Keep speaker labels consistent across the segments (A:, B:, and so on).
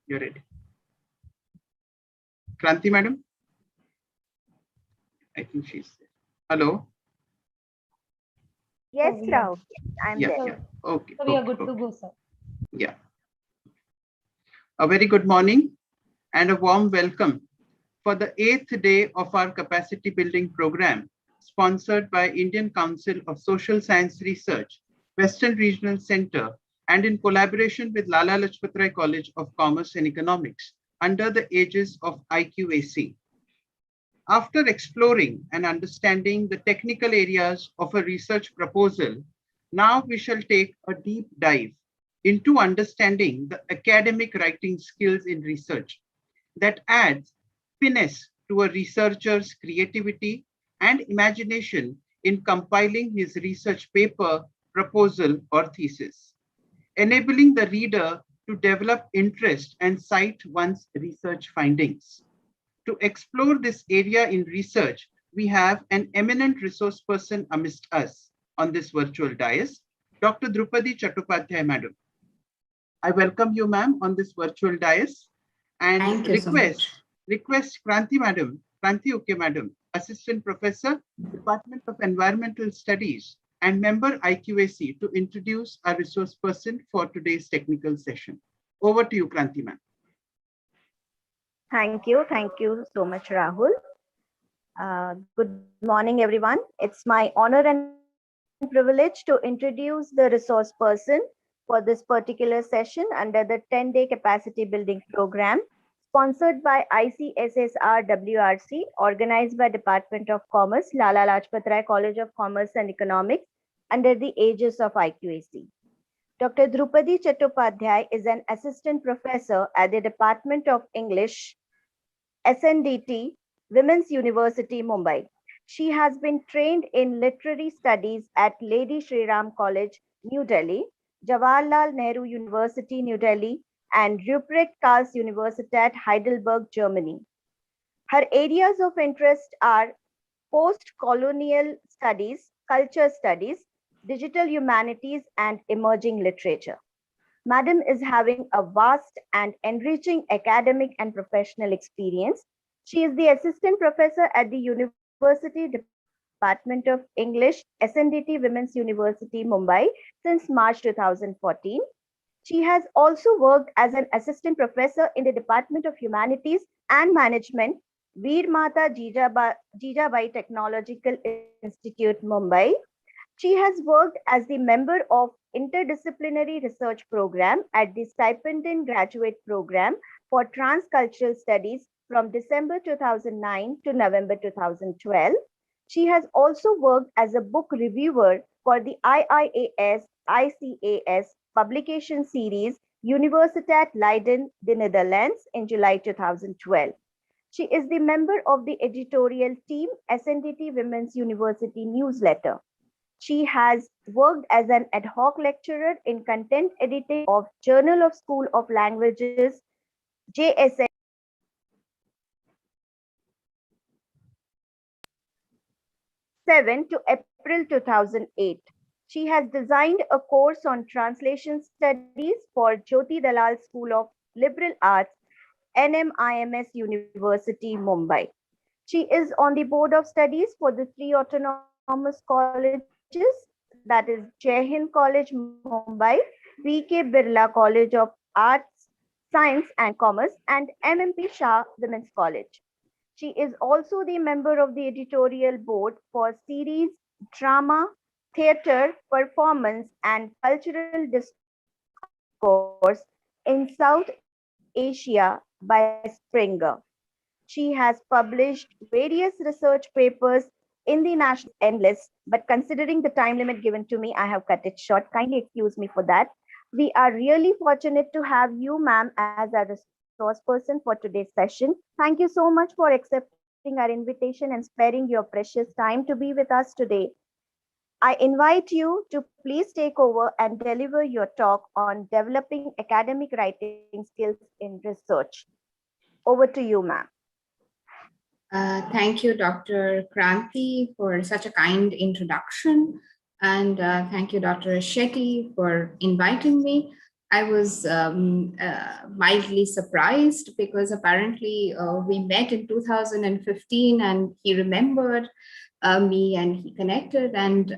A: You're ready. Kranti madam? I think she's there. Hello?
B: Yes, Rahul. I'm
A: Yeah,
B: there.
A: yeah. Okay.
C: So we are
A: okay,
C: good to go, sir.
A: Yeah. A very good morning and a warm welcome for the 8th day of our capacity building program, sponsored by Indian Council of Social Science Research, Western Regional Center, and in collaboration with Lala Lajpat Rai College of Commerce and Economics under the aegis of IQAC. After exploring and understanding the technical areas of a research proposal, now we shall take a deep dive into understanding the academic writing skills in research that adds finesse to a researcher's creativity and imagination in compiling his research paper, proposal, or thesis, enabling the reader to develop interest and cite one's research findings. To explore this area in research, we have an eminent resource person amidst us on this virtual dais, Dr. Dhrupadi Chattopadhyay, madam. I welcome you, ma'am, on this virtual dais and request Kranti madam, Kranti Uke madam, Assistant Professor, Department of Environmental Studies and member IQAC to introduce our resource person for today's technical session. Over to you, Kranti ma'am.
B: Thank you. Thank you so much, Rahul. Good morning, everyone. It's my honor and privilege to introduce the resource person for this particular session under the 10-day capacity building program, sponsored by ICSSR WRC, organized by Department of Commerce, Lala Lajpat Rai College of Commerce and Economics, under the aegis of IQAC. Dr. Dhrupadi Chattopadhyay is an assistant professor at the Department of English, SNDT, Women's University, Mumbai. She has been trained in literary studies at Lady Shri Ram College, New Delhi, Jawaharlal Nehru University, New Delhi, and Ruprecht Karls Universität, Heidelberg, Germany. Her areas of interest are post-colonial studies, culture studies, digital humanities, and emerging literature. Madam is having a vast and enriching academic and professional experience. She is the assistant professor at the University Department of English, SNDT Women's University, Mumbai since March 2014. She has also worked as an assistant professor in the Department of Humanities and Management, Veer Mata Jijabai Technological Institute, Mumbai. She has worked as the member of Interdisciplinary Research Program at the Stipended Graduate Program for Transcultural Studies from December 2009 to November 2012. She has also worked as a book reviewer for the IIAS-ICAS publication series Universiteit Leiden, the Netherlands in July 2012. She is the member of the editorial team SNDT Women's University newsletter. She has worked as an ad hoc lecturer in content editing of Journal of School of Languages, JSN, to April 2008. She has designed a course on translation studies for Jyoti Dalal School of Liberal Arts, NMIMS University, Mumbai. She is on the board of studies for the 3 autonomous colleges, that is Jai Hind College, Mumbai, VK Birla College of Arts, Science and Commerce, and MMP Shah Women's College. She is also the member of the editorial board for series Drama, Theatre, Performance, and Cultural Discourse in South Asia by Springer. She has published various research papers in the national endless, but considering the time limit given to me, I have cut it short. Kindly excuse me for that. We are really fortunate to have you, ma'am, as our resource person for today's session. Thank you so much for accepting our invitation and sparing your precious time to be with us today. I invite you to please take over and deliver your talk on developing academic writing skills in research. Over to you, ma'am.
D: Thank you, Dr. Kranti, for such a kind introduction. And thank you, Dr. Shetty, for inviting me. I was mildly surprised because apparently we met in 2015 and he remembered me and he connected, and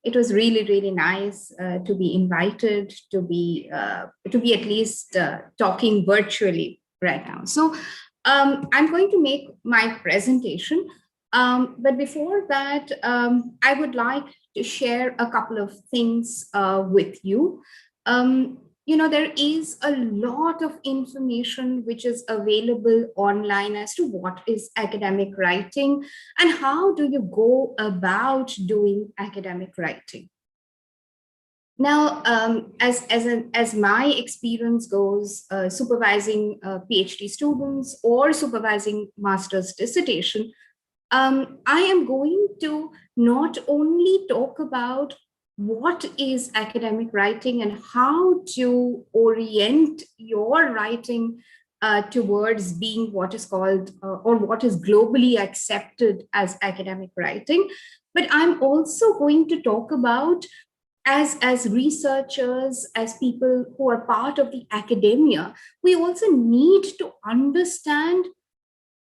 D: it was really, really nice to be invited to be at least talking virtually right now. So I'm going to make my presentation. But before that, I would like to share a couple of things with you. There is a lot of information which is available online as to what is academic writing and how do you go about doing academic writing. Now, as my experience goes, supervising PhD students or supervising master's dissertation, I am going to not only talk about what is academic writing and how to orient your writing towards being what is called or what is globally accepted as academic writing, but I'm also going to talk about as researchers, as people who are part of the academia, we also need to understand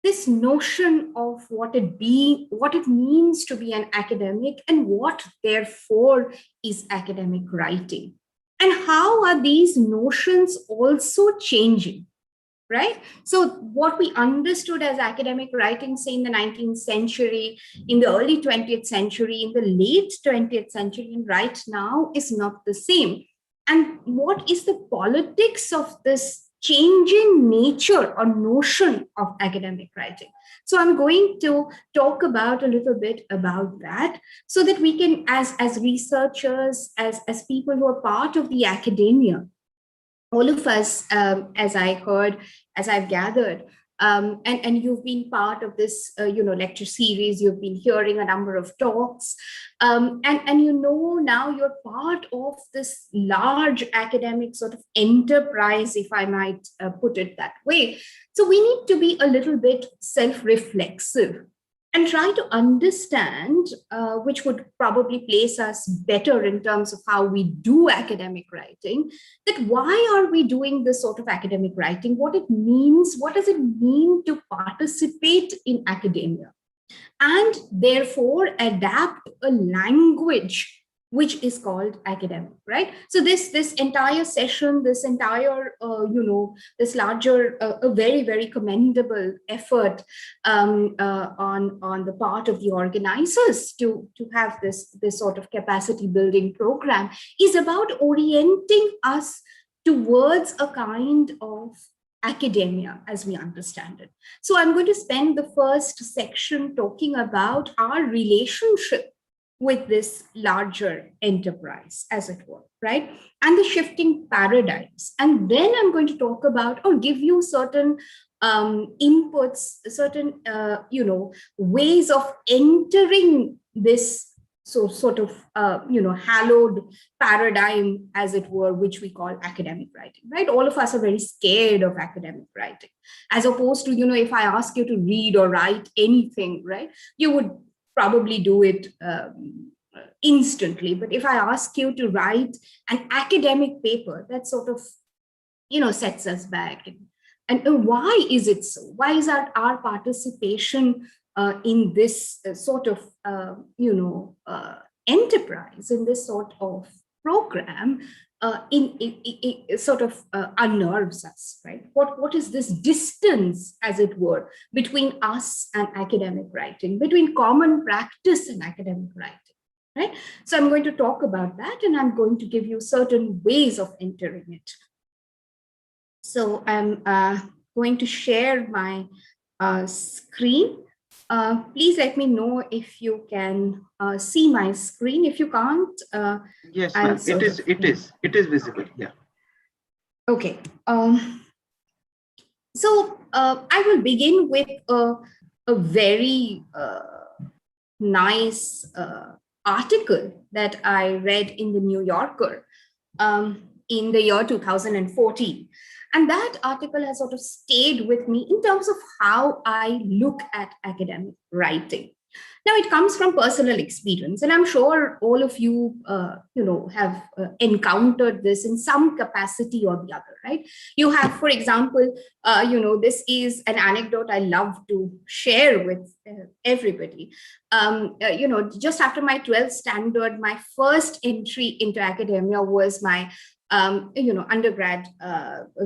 D: this notion of what it means to be an academic and what therefore is academic writing, and how are these notions also changing, right? So what we understood as academic writing, say in the 19th century, in the early 20th century, in the late 20th century, and right now is not the same. And what is the politics of this changing nature or notion of academic writing? So I'm going to talk about a little bit about that so that we can, as researchers, as people who are part of the academia, all of us, as I've gathered, and you've been part of this, lecture series, you've been hearing a number of talks, and now you're part of this large academic sort of enterprise, if I might put it that way. So we need to be a little bit self-reflexive and try to understand, which would probably place us better in terms of how we do academic writing, that why are we doing this sort of academic writing, what it means, what does it mean to participate in academia, and therefore adapt a language which is called academic, right? So this entire session, this entire, this larger, a very, very commendable effort on the part of the organizers to have this sort of capacity building program is about orienting us towards a kind of academia as we understand it. So I'm going to spend the first section talking about our relationship with this larger enterprise, as it were, right? And the shifting paradigms. And then I'm going to talk about or give you certain inputs, certain, ways of entering this sort of, hallowed paradigm, as it were, which we call academic writing, right? All of us are very scared of academic writing, as opposed to, if I ask you to read or write anything, right, you would probably do it instantly. But if I ask you to write an academic paper, that sort of, sets us back. And why is it so? Why is our participation in this sort of, enterprise, in this sort of program, it sort of unnerves us, right? What is this distance, as it were, between us and academic writing, between common practice and academic writing, right? So I'm going to talk about that, and I'm going to give you certain ways of entering it. So I'm going to share my screen. Please let me know if you can see my screen. If you can't,
A: yes, ma'am. It is visible. Yeah.
D: Okay. So I will begin with a very nice article that I read in the New Yorker in the year 2014. And that article has sort of stayed with me in terms of how I look at academic writing. Now, it comes from personal experience, and I'm sure all of you, have encountered this in some capacity or the other, right? You have, for example, this is an anecdote I love to share with everybody. Just after my 12th standard, my first entry into academia was my undergrad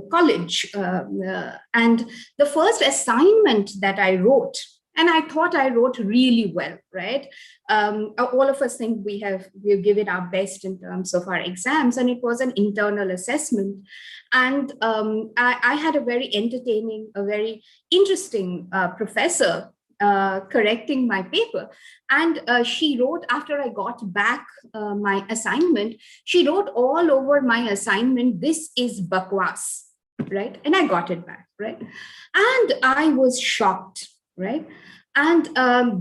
D: college. And the first assignment that I wrote, and I thought I wrote really well, right? All of us think we've given our best in terms of our exams, and it was an internal assessment. And I had a very entertaining, a very interesting professor correcting my paper. And she wrote, after I got back my assignment, she wrote all over my assignment, "This is bakwas," right? And I got it back, right? And I was shocked, right? And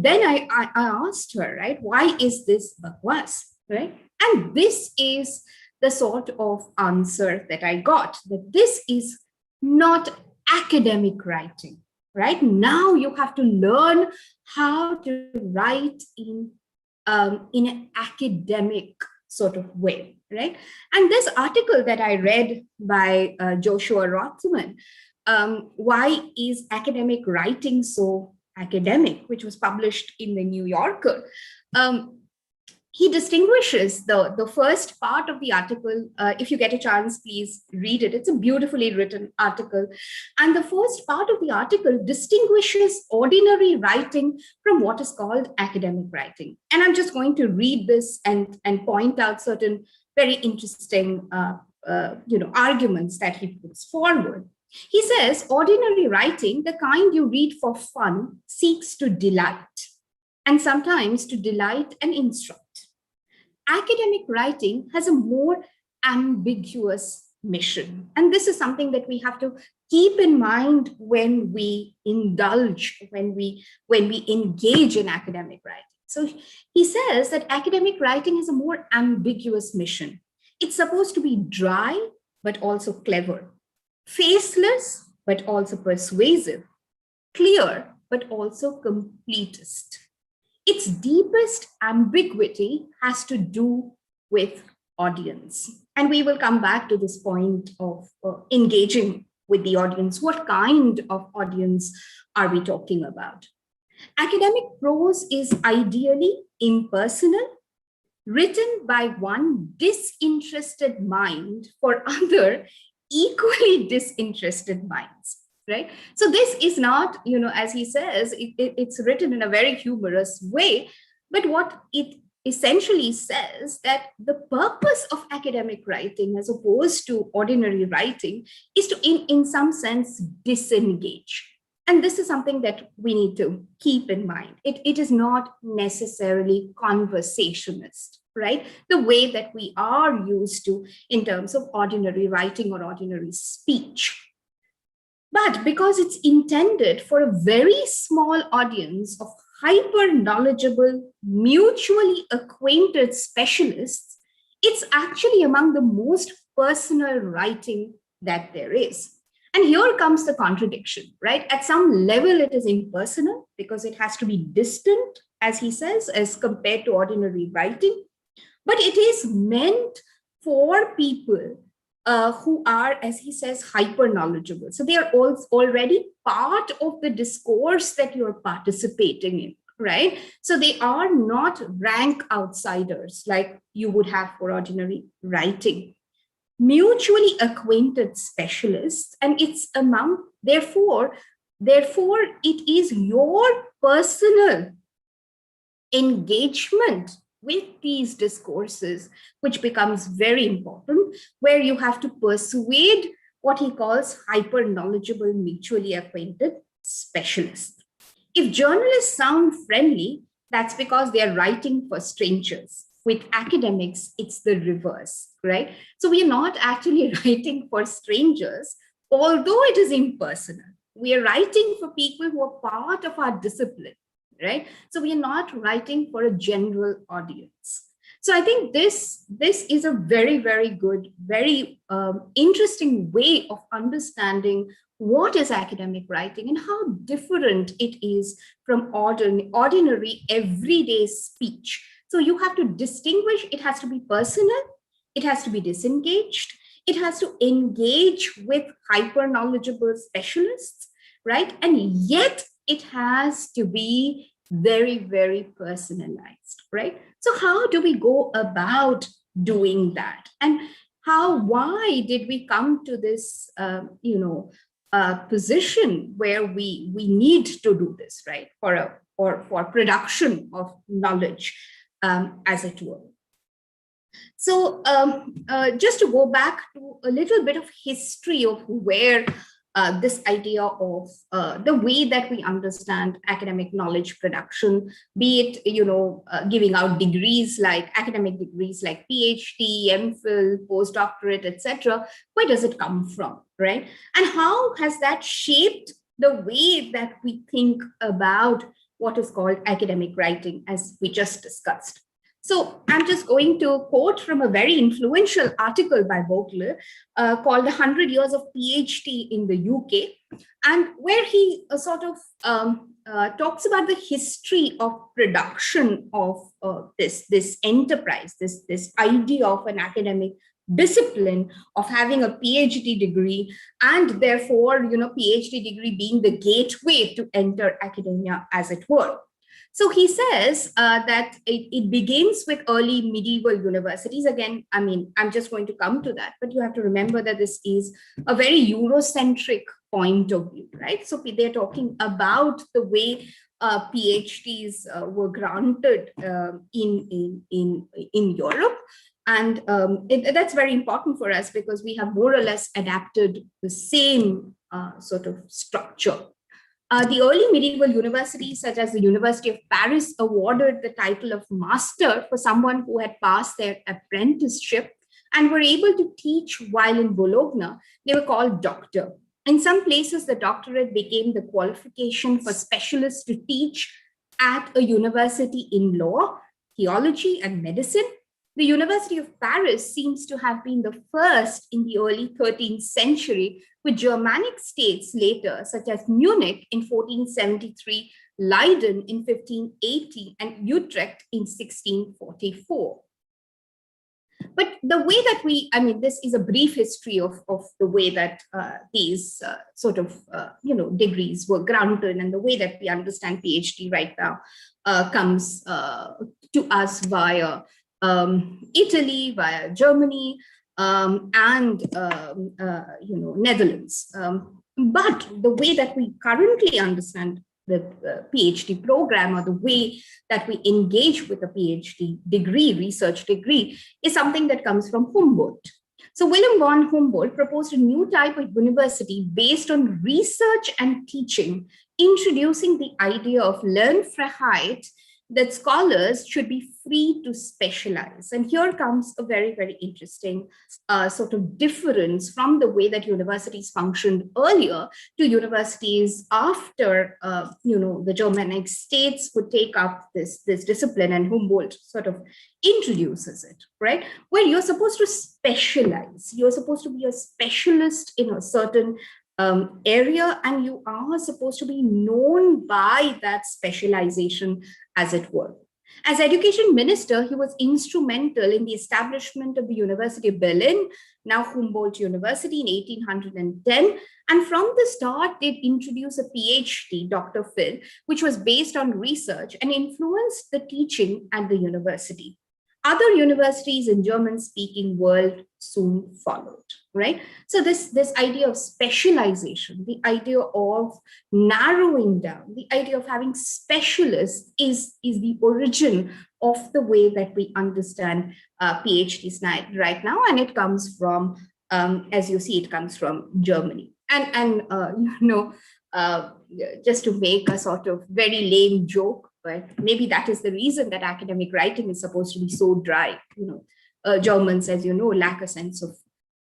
D: then I asked her, right, why is this bakwas, right? And this is the sort of answer that I got, that this is not academic writing, right? Now you have to learn how to write in an academic sort of way, right? And this article that I read by Joshua Rothman, "Why is academic writing so academic?" which was published in the New Yorker, he distinguishes the first part of the article. If you get a chance, please read it. It's a beautifully written article. And the first part of the article distinguishes ordinary writing from what is called academic writing. And I'm just going to read this and point out certain very interesting arguments that he puts forward. He says, ordinary writing, the kind you read for fun, seeks to delight, and sometimes to delight and instruct. Academic writing has a more ambiguous mission. And this is something that we have to keep in mind when we indulge, when we engage in academic writing. So he says that academic writing has a more ambiguous mission. It's supposed to be dry, but also clever, faceless, but also persuasive, clear, but also completist. Its deepest ambiguity has to do with audience. And we will come back to this point of engaging with the audience. What kind of audience are we talking about? Academic prose is ideally impersonal, written by one disinterested mind for other equally disinterested minds, right? So this is not, as he says, it's written in a very humorous way, but what it essentially says that the purpose of academic writing, as opposed to ordinary writing, is to, in some sense, disengage. And this is something that we need to keep in mind. It is not necessarily conversationalist, right? The way that we are used to in terms of ordinary writing or ordinary speech. But because it's intended for a very small audience of hyper knowledgeable, mutually acquainted specialists, it's actually among the most personal writing that there is. And here comes the contradiction, right? At some level, it is impersonal because it has to be distant, as he says, as compared to ordinary writing. But it is meant for people who are, as he says, hyper knowledgeable. So they are already part of the discourse that you're participating in, right? So they are not rank outsiders like you would have for ordinary writing. Mutually acquainted specialists, and it's among, therefore it is your personal engagement with these discourses which becomes very important, where you have to persuade what he calls hyper knowledgeable, mutually acquainted specialists. If journalists sound friendly, that's because they are writing for strangers. With academics, it's the reverse, right? So we are not actually writing for strangers, although it is impersonal. We are writing for people who are part of our discipline, right? So we are not writing for a general audience. So I think this is a very, very good, very interesting way of understanding what is academic writing and how different it is from ordinary everyday speech. So you have to distinguish, it has to be personal, it has to be disengaged, it has to engage with hyper knowledgeable specialists, right? And yet it has to be very, very personalized, right? So how do we go about doing that? And why did we come to this, position where we need to do this, right? For production of knowledge, as it were. So just to go back to a little bit of history of where this idea of the way that we understand academic knowledge production, be it, giving out degrees like academic degrees like PhD, MPhil, postdoctorate, etc. Where does it come from, right? And how has that shaped the way that we think about what is called academic writing, as we just discussed? So I'm just going to quote from a very influential article by Vogler called The 100 Years of PhD in the UK, and where he talks about the history of production of this enterprise, this idea of an academic discipline of having a PhD degree, and therefore, PhD degree being the gateway to enter academia, as it were. So he says that it begins with early medieval universities. Again, I'm just going to come to that, but you have to remember that this is a very Eurocentric point of view, right? So they're talking about the way PhDs were granted in Europe. And that's very important for us because we have more or less adapted the same sort of structure. The early medieval universities, such as the University of Paris, awarded the title of master for someone who had passed their apprenticeship and were able to teach while in Bologna. They were called doctor. In some places, the doctorate became the qualification for specialists to teach at a university in law, theology, and medicine. The University of Paris seems to have been the first in the early 13th century, with Germanic states later, such as Munich in 1473, Leiden in 1580, and Utrecht in 1644. But the way that this is a brief history of the way that these degrees were granted, and the way that we understand PhD right now comes to us via Italy, via Germany, and Netherlands. But the way that we currently understand the PhD program, or the way that we engage with a PhD degree, research degree, is something that comes from Humboldt. So Wilhelm von Humboldt proposed a new type of university based on research and teaching, introducing the idea of Lernfreiheit, that scholars should be free to specialize. And here comes a very, very interesting sort of difference from the way that universities functioned earlier to universities after, the Germanic states would take up this discipline, and Humboldt sort of introduces it, right? Where you're supposed to specialize. You're supposed to be a specialist in a certain area, and you are supposed to be known by that specialization, as it were. As education minister, he was instrumental in the establishment of the University of Berlin, now Humboldt University, in 1810. And from the start, did introduce a PhD, Dr. Phil, which was based on research and influenced the teaching at the university. Other universities in German-speaking world soon followed, right? So this idea of specialization, the idea of narrowing down, the idea of having specialists is the origin of the way that we understand PhDs right now. And it comes from, as you see, it comes from Germany. And just to make a sort of very lame joke, but maybe that is the reason that academic writing is supposed to be so dry. Germans, as you know, lack a sense of,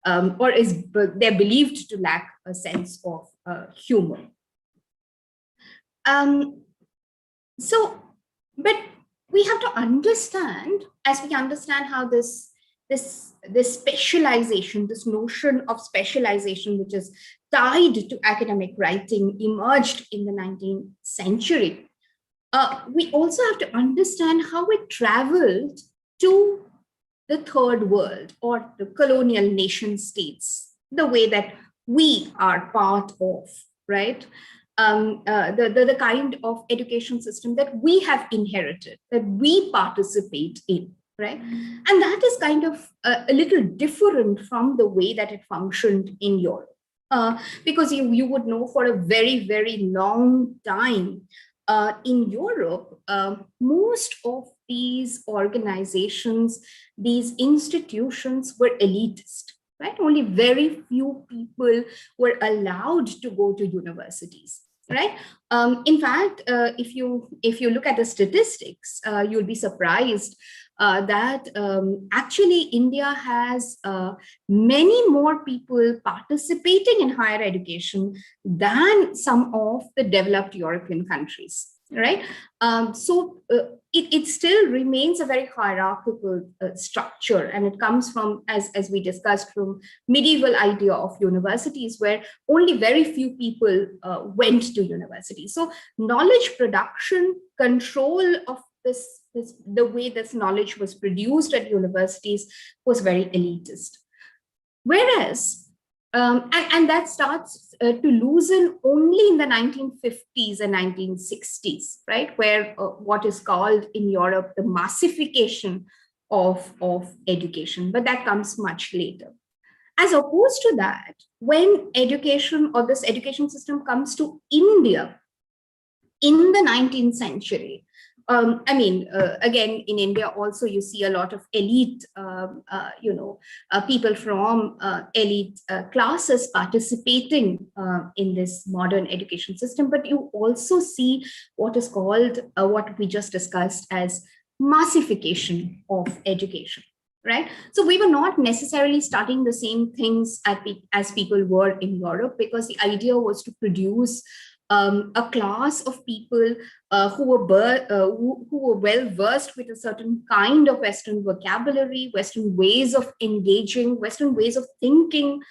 D: they're believed to lack a sense of humor. But we have to understand, as we understand how this specialization, this notion of specialization, which is tied to academic writing emerged in the 19th century. We also have to understand how it traveled to the third world or the colonial nation states, the way that we are part of, right? The kind of education system that we have inherited, that we participate in, right? And that is kind of a little different from the way that it functioned in Europe. Because you would know for a very, very long time, in Europe, most of these organizations, these institutions were elitist, right? Only very few people were allowed to go to universities, right? In fact, if you look at the statistics, you'll be surprised that actually India has many more people participating in higher education than some of the developed European countries, right? So it still remains a very hierarchical structure, and it comes from, as we discussed, from medieval idea of universities where only very few people went to university. So knowledge production, control of the way this knowledge was produced at universities was very elitist. Whereas, and that starts to loosen only in the 1950s and 1960s, right? Where what is called in Europe the massification of education, but that comes much later. As opposed to that, when education or this education system comes to India in the 19th century, again, in India also you see a lot of elite, people from elite classes participating in this modern education system. But you also see what is called, what we just discussed as massification of education, right? So we were not necessarily studying the same things as people were in Europe, because the idea was to produce a class of people who were well versed with a certain kind of Western vocabulary, Western ways of engaging, Western ways of thinking,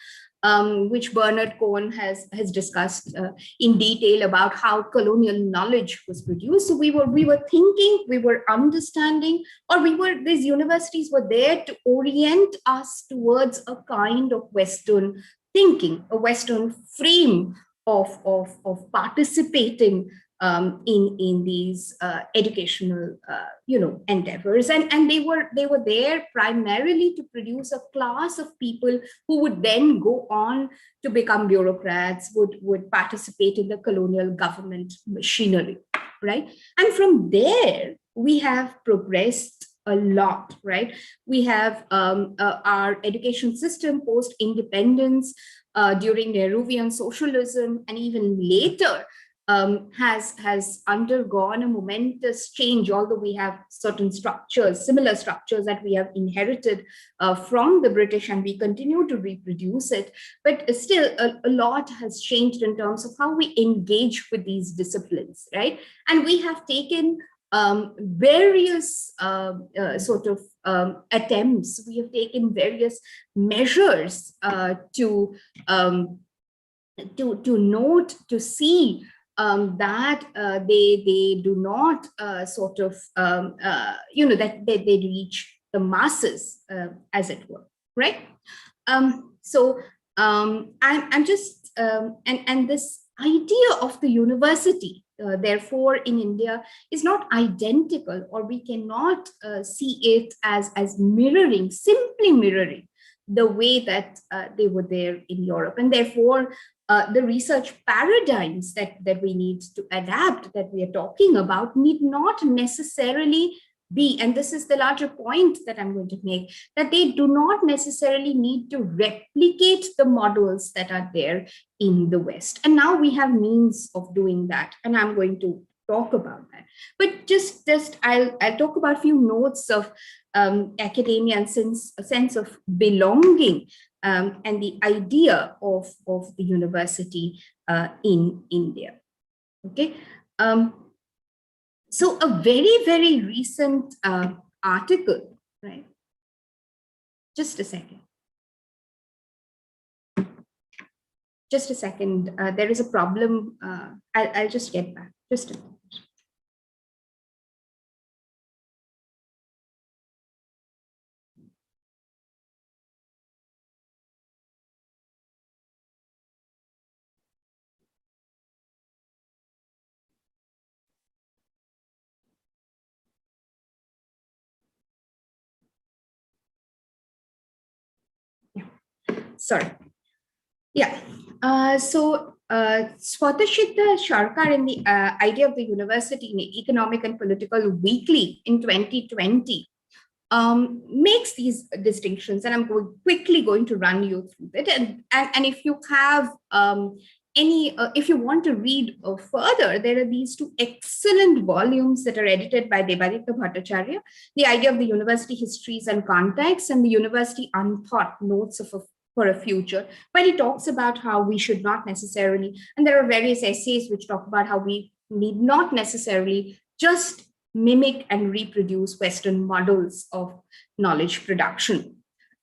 D: which Bernard Cohen has discussed in detail about how colonial knowledge was produced. So we were thinking, we were understanding, or these universities were there to orient us towards a kind of Western thinking, a Western frame of participating in these educational endeavors, and they were there primarily to produce a class of people who would then go on to become bureaucrats, would participate in the colonial government machinery, right? And from there we have progressed a lot, right? We have our education system post independence, during Nehruvian socialism, and even later, has undergone a momentous change, although we have certain structures, similar structures that we have inherited from the British, and we continue to reproduce it. But still, a lot has changed in terms of how we engage with these disciplines, right? And we have taken various attempts. We have taken various measures to note, to see that they do not that they reach the masses, as it were, right? I'm just and this idea of the university, therefore, in India is not identical, or we cannot see it as mirroring, simply mirroring the way that they were there in Europe. And therefore, the research paradigms that we need to adapt, that we are talking about, need not necessarily be, and this is the larger point that I'm going to make, that they do not necessarily need to replicate the models that are there in the West. And now we have means of doing that, and I'm going to talk about that. But just I'll talk about a few notes of academia and a sense of belonging, and the idea of the university in India. Okay. So a very, very recent article, right? Just a second. Just a second. There is a problem. I'll just get back. Just a minute. Sorry. Yeah. Swatashita Sharkar in the idea of the university in Economic and Political Weekly in 2020 makes these distinctions, and I'm quickly going to run you through it. And if you have if you want to read further, there are these two excellent volumes that are edited by Debarika Bhattacharya, The Idea of the University Histories and Context, and the University Unthought Notes for a Future, where he talks about how we should not necessarily, and there are various essays which talk about how we need not necessarily just mimic and reproduce Western models of knowledge production.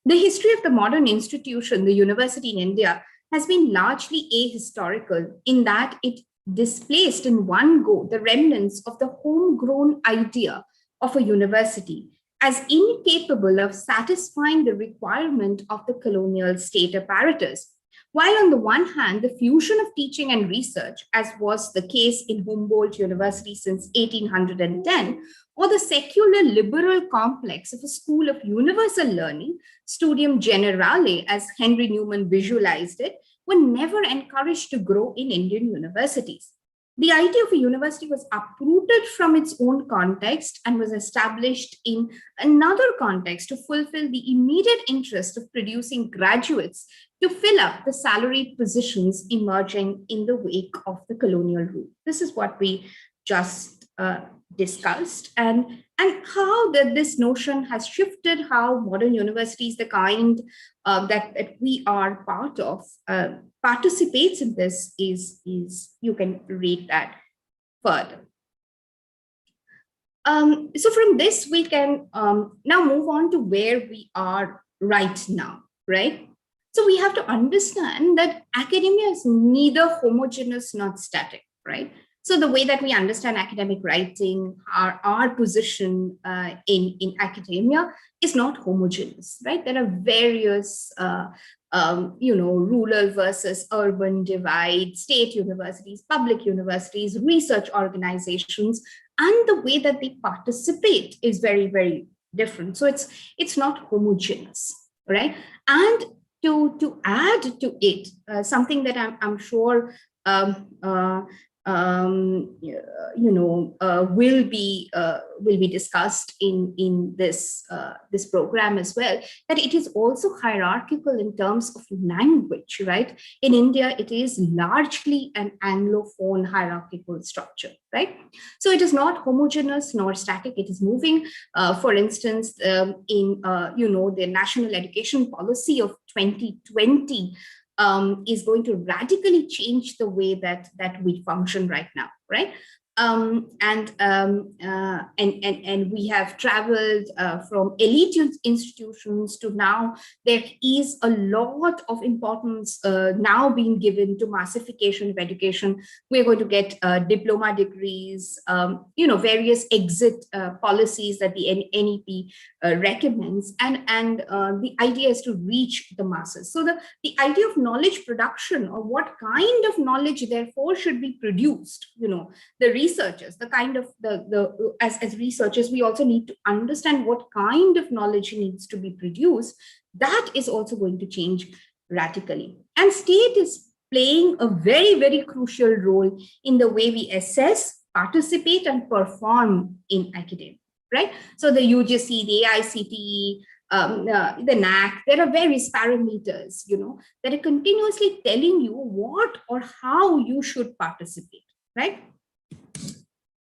D: The history of the modern institution, the university in India, has been largely ahistorical in that it displaced in one go the remnants of the homegrown idea of a university as incapable of satisfying the requirement of the colonial state apparatus. While on the one hand, the fusion of teaching and research, as was the case in Humboldt University since 1810, or the secular liberal complex of a school of universal learning, studium generale, as Henry Newman visualized it, were never encouraged to grow in Indian universities. The idea of a university was uprooted from its own context and was established in another context to fulfill the immediate interest of producing graduates to fill up the salaried positions emerging in the wake of the colonial rule. This is what we just discussed, and how this notion has shifted how modern universities, the kind that we are part of, participates in this is you can read that further. So from this, we can now move on to where we are right now, right? So we have to understand that academia is neither homogeneous nor static, right? So the way that we understand academic writing, our position in academia is not homogeneous, right? There are various, rural versus urban divide, state universities, public universities, research organizations, and the way that they participate is very, very different. So it's not homogeneous, right? And to add to it, something that I'm sure will be discussed in this program as well, that it is also hierarchical in terms of language, right? In India, it is largely an Anglophone hierarchical structure, right? So it is not homogeneous nor static, it is moving. For instance, in the national education policy of 2020 is going to radically change the way that we function right now, right? And we have traveled from elite institutions to now there is a lot of importance now being given to massification of education. We're going to get diploma degrees, various exit policies that the NEP recommends, and the idea is to reach the masses. So the idea of knowledge production, or what kind of knowledge therefore should be produced, the researchers, the kind of as researchers, we also need to understand what kind of knowledge needs to be produced. That is also going to change radically. And state is playing a very, very crucial role in the way we assess, participate, and perform in academia, right? So the UGC, the AICTE, the NAC, there are various parameters, that are continuously telling you what or how you should participate, right?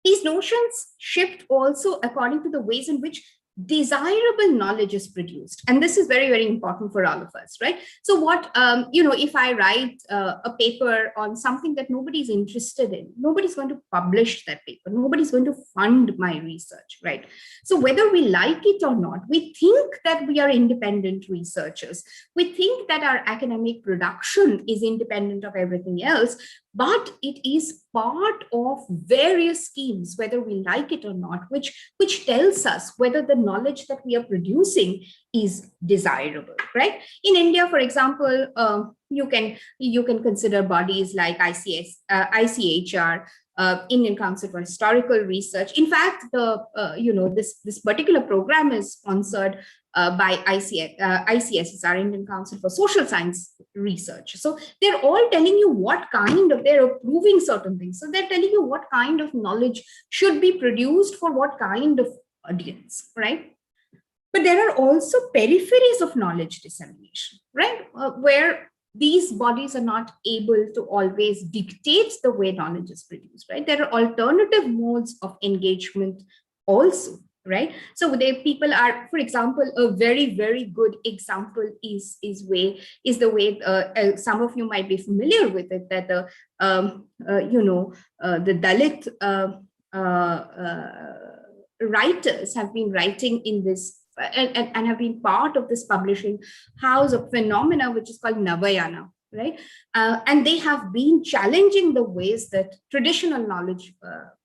D: These notions shift also according to the ways in which desirable knowledge is produced. And this is very, very important for all of us, right? So what, if I write a paper on something that nobody's interested in, nobody's going to publish that paper, nobody's going to fund my research, right? So whether we like it or not, we think that we are independent researchers. We think that our academic production is independent of everything else, but it is part of various schemes, whether we like it or not, which tells us whether the knowledge that we are producing is desirable, right? In India, for example, you can consider bodies like ICHR, Indian Council for Historical Research. In fact, this particular program is sponsored by ICS, our Indian Council for Social Science Research. So they're all telling you what kind of, they're approving certain things. So they're telling you what kind of knowledge should be produced for what kind of audience, right? But there are also peripheries of knowledge dissemination, right? Where these bodies are not able to always dictate the way knowledge is produced, right? There are alternative modes of engagement also, right? So people are, for example, a very, very good example is the way some of you might be familiar with it, that the Dalit writers have been writing in this and have been part of this publishing house of phenomena, which is called Navayana, right? And they have been challenging the ways that traditional knowledge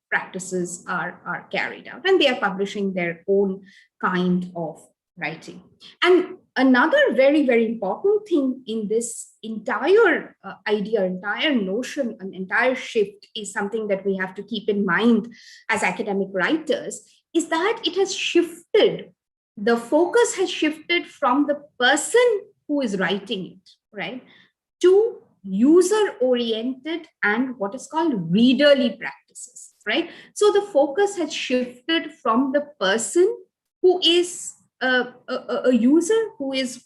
D: practices are carried out, and they are publishing their own kind of writing. And another very, very important thing in this entire idea, entire notion, an entire shift is something that we have to keep in mind as academic writers, is that it has shifted. The focus has shifted from the person who is writing it, right, to user-oriented and what is called readerly practices, right? So the focus has shifted from the person who is a user who is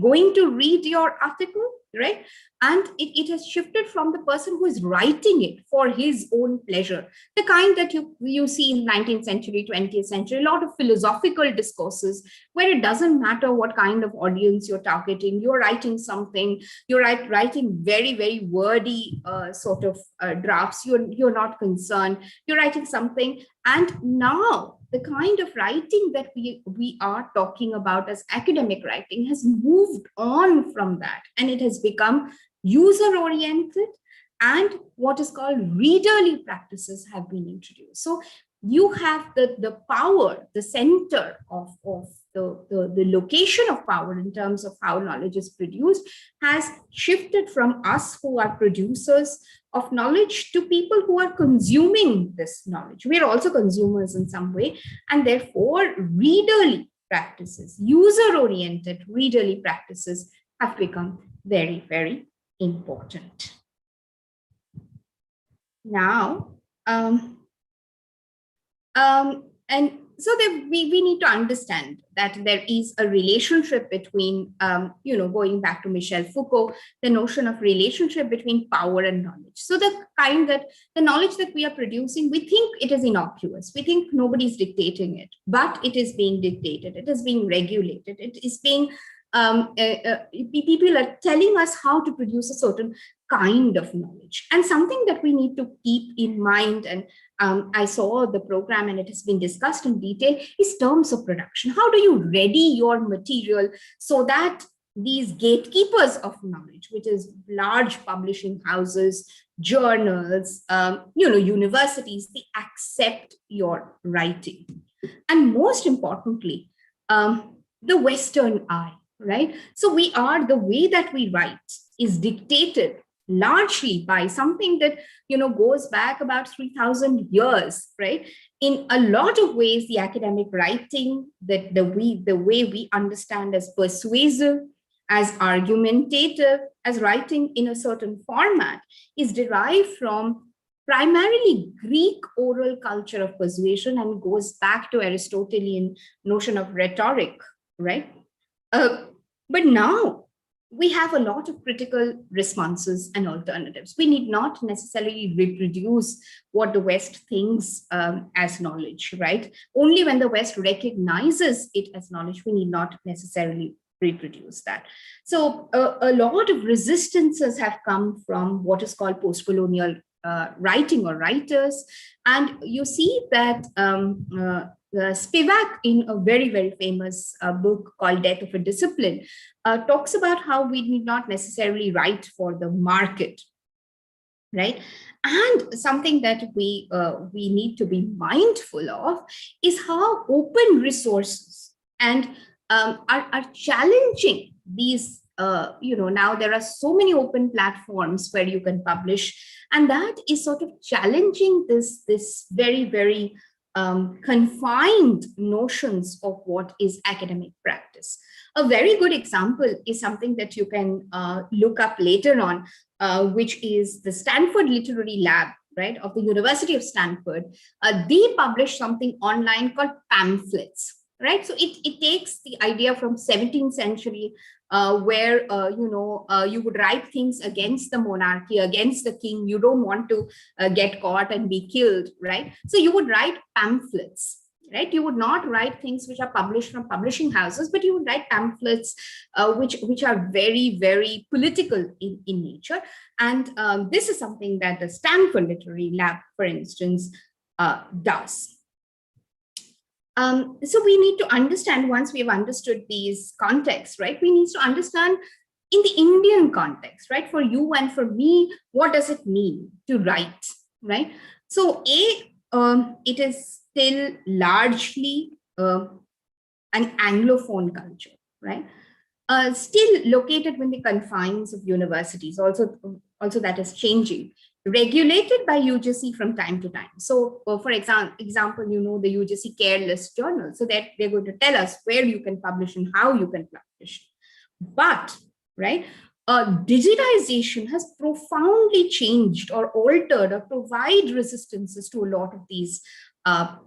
D: going to read your article, right? And it has shifted from the person who is writing it for his own pleasure, the kind that you see in 19th century, 20th century, a lot of philosophical discourses where it doesn't matter what kind of audience you're targeting. You're writing something, you're writing very, very wordy sort of drafts. You're not concerned. You're writing something, and now the kind of writing that we are talking about as academic writing has moved on from that, and it has become user-oriented, and what is called readerly practices have been introduced. So you have the power, the center of the location of power in terms of how knowledge is produced has shifted from us who are producers of knowledge to people who are consuming this knowledge. We are also consumers in some way, and therefore readerly practices, user-oriented readerly practices have become very, very important. Now, and so that we need to understand that there is a relationship between, going back to Michel Foucault, the notion of relationship between power and knowledge. So the kind that the knowledge that we are producing, we think it is innocuous. We think nobody's dictating it, but it is being dictated. It is being regulated. It is being, people are telling us how to produce a certain kind of knowledge. And something that we need to keep in mind, and I saw the program and it has been discussed in detail, is terms of production. How do you ready your material so that these gatekeepers of knowledge, which is large publishing houses, journals, universities, they accept your writing? And most importantly, the Western eye, right? So the way that we write is dictated largely by something that goes back about 3,000 years, right? In a lot of ways, the academic writing, that the way we understand as persuasive, as argumentative, as writing in a certain format, is derived from primarily Greek oral culture of persuasion and goes back to Aristotelian notion of rhetoric, right? But now we have a lot of critical responses and alternatives. We need not necessarily reproduce what the West thinks as knowledge, right? Only when the West recognizes it as knowledge, we need not necessarily reproduce that. So a lot of resistances have come from what is called post-colonial writing or writers. And you see that Spivak, in a very, very famous book called Death of a Discipline, talks about how we need not necessarily write for the market, right? And something that we need to be mindful of is how open resources and are challenging these. Now there are so many open platforms where you can publish, and that is sort of challenging this very, very confined notions of what is academic practice. A very good example is something that you can look up later on, which is the Stanford Literary Lab, right, of the University of Stanford. They published something online called pamphlets, right? So it takes the idea from 17th century where you would write things against the monarchy, against the king. You don't want to get caught and be killed, right? So you would write pamphlets, right? You would not write things which are published from publishing houses, but you would write pamphlets which are very, very political in nature. And this is something that the Stanford Literary Lab, for instance, does. So we need to understand, once we've understood these contexts, right, we need to understand in the Indian context, right, for you and for me, what does it mean to write, right? So it is still largely an Anglophone culture, right? Still located within the confines of universities, also that is changing, regulated by UGC from time to time. So for example, the UGC careless journal, so that they're going to tell us where you can publish and how you can publish. But, right, digitization has profoundly changed or altered or provide resistances to a lot of these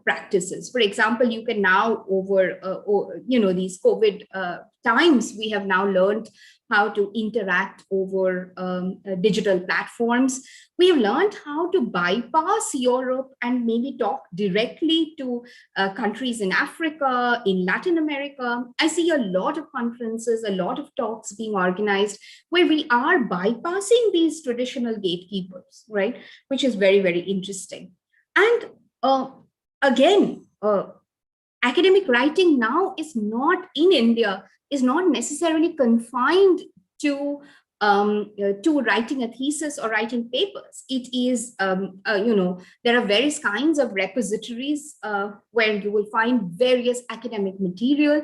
D: practices. For example, you can now over these COVID times, we have now learned how to interact over digital platforms. We have learned how to bypass Europe and maybe talk directly to countries in Africa, in Latin America. I see a lot of conferences, a lot of talks being organized where we are bypassing these traditional gatekeepers, right? Which is very, very interesting. And again, academic writing now is not in India, is not necessarily confined to writing a thesis or writing papers. It is, there are various kinds of repositories where you will find various academic material,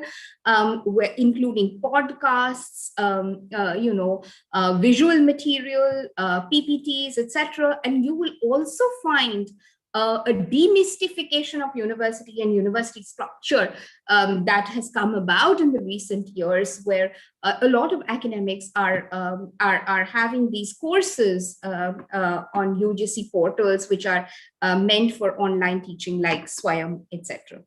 D: including podcasts, visual material, PPTs, etc. And you will also find a demystification of university and university structure that has come about in the recent years, where a lot of academics are having these courses on UGC portals, which are meant for online teaching, like Swayam, etc.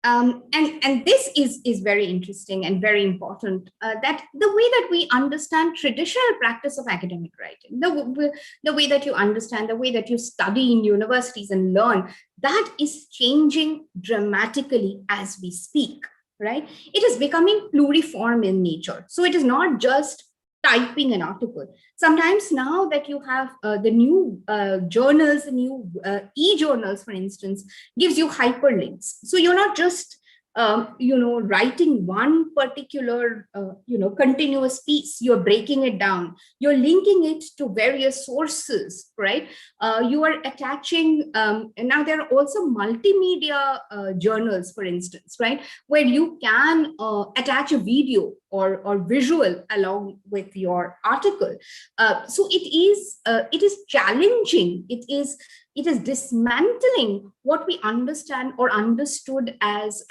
D: And this is very interesting and very important, that the way that we understand traditional practice of academic writing, the way that you understand, the way that you study in universities and learn, that is changing dramatically as we speak, right? It is becoming pluriform in nature. So it is not just typing an article. Sometimes now that you have the new journals, the new e-journals, for instance, gives you hyperlinks. So you're not just writing one particular continuous piece. You're breaking it down. You're linking it to various sources, right? You are attaching. Now there are also multimedia journals, for instance, right, where you can attach a video or visual along with your article. So it is challenging. It is dismantling what we understand or understood as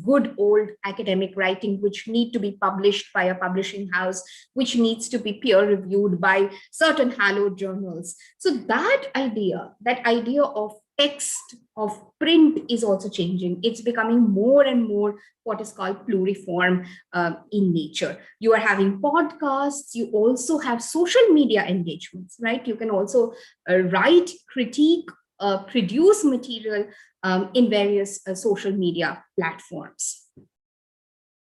D: good old academic writing, which need to be published by a publishing house, which needs to be peer reviewed by certain hallowed journals. So that idea of text of print is also changing. It's becoming more and more what is called pluriform in nature. You are having podcasts, you also have social media engagements, right? You can also write, critique, produce material in various social media platforms.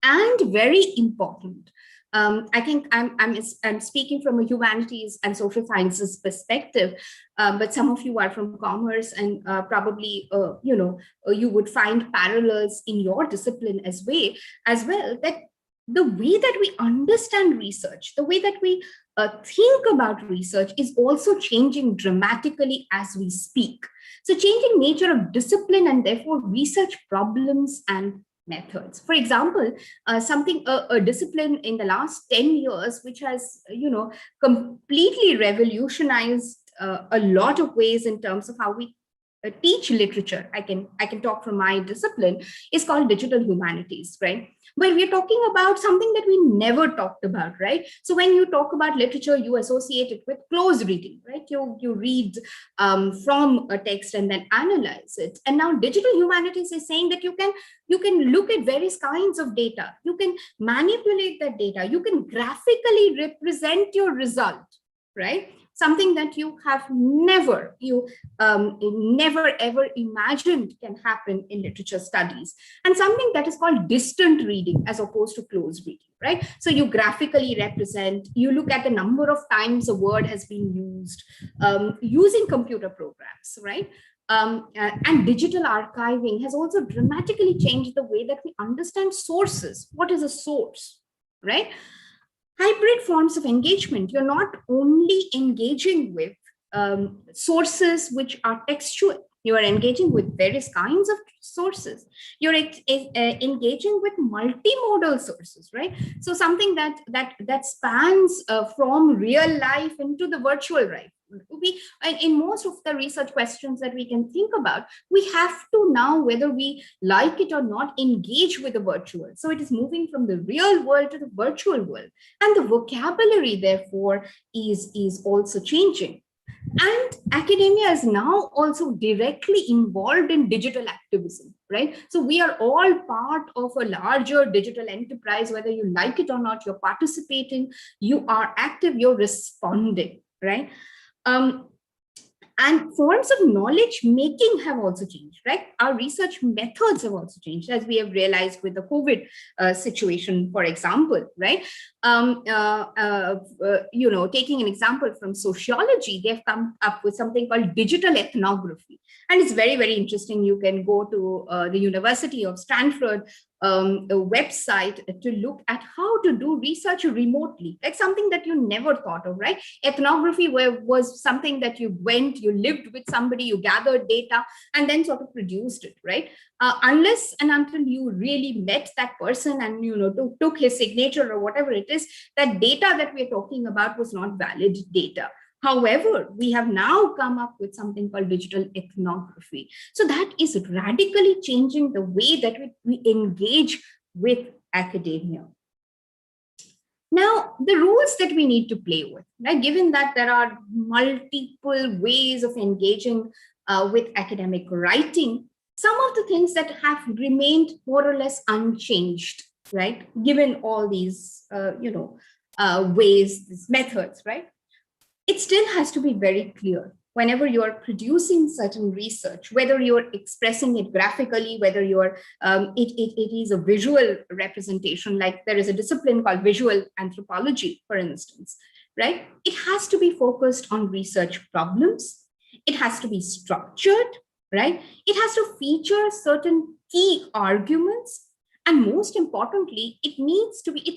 D: And very important, I think I'm speaking from a humanities and social sciences perspective, but some of you are from commerce, and probably you would find parallels in your discipline as well. That the way that we understand research, the way that we think about research is also changing dramatically as we speak. So changing nature of discipline and therefore research problems and methods. For example, a discipline in the last 10 years, which has, completely revolutionized a lot of ways in terms of how we teach literature. I can talk from my discipline, is called digital humanities, right? Where we're talking about something that we never talked about, right? So when you talk about literature, you associate it with close reading, right? You read from a text and then analyze it. And now digital humanities is saying that you can look at various kinds of data. You can manipulate that data. You can graphically represent your result, right? Something that you have never ever imagined can happen in literature studies, and something that is called distant reading as opposed to close reading, right? So you graphically represent, you look at the number of times a word has been used using computer programs, right? And digital archiving has also dramatically changed the way that we understand sources. What is a source, right? Hybrid forms of engagement. You're not only engaging with sources which are textual, you are engaging with various kinds of sources. You're engaging with multimodal sources, right? So something that spans from real life into the virtual life. In most of the research questions that we can think about, we have to now, whether we like it or not, engage with the virtual. So it is moving from the real world to the virtual world, and the vocabulary therefore is also changing. And academia is now also directly involved in digital activism, right? So we are all part of a larger digital enterprise. Whether you like it or not, you're participating, you are active, you're responding, right? And forms of knowledge making have also changed, right? Our research methods have also changed, as we have realized with the COVID situation, for example, right? Taking an example from sociology, they've come up with something called digital ethnography. And it's very, very interesting. You can go to the University of Stanford website to look at how to do research remotely, like something that you never thought of, right? Ethnography was something that you went, you lived with somebody, you gathered data, and then sort of produced it, right? Unless and until you really met that person and took his signature or whatever it is, that data that we're talking about was not valid data. However, we have now come up with something called digital ethnography. So that is radically changing the way that we engage with academia. Now, the rules that we need to play with, right? Given that there are multiple ways of engaging with academic writing, some of the things that have remained more or less unchanged, right? Given all these, ways, these methods, right? It still has to be very clear whenever you're producing certain research, whether you're expressing it graphically, whether you're it is a visual representation, like there is a discipline called visual anthropology, for instance, right? It has to be focused on research problems. It has to be structured, right? It has to feature certain key arguments. And most importantly, it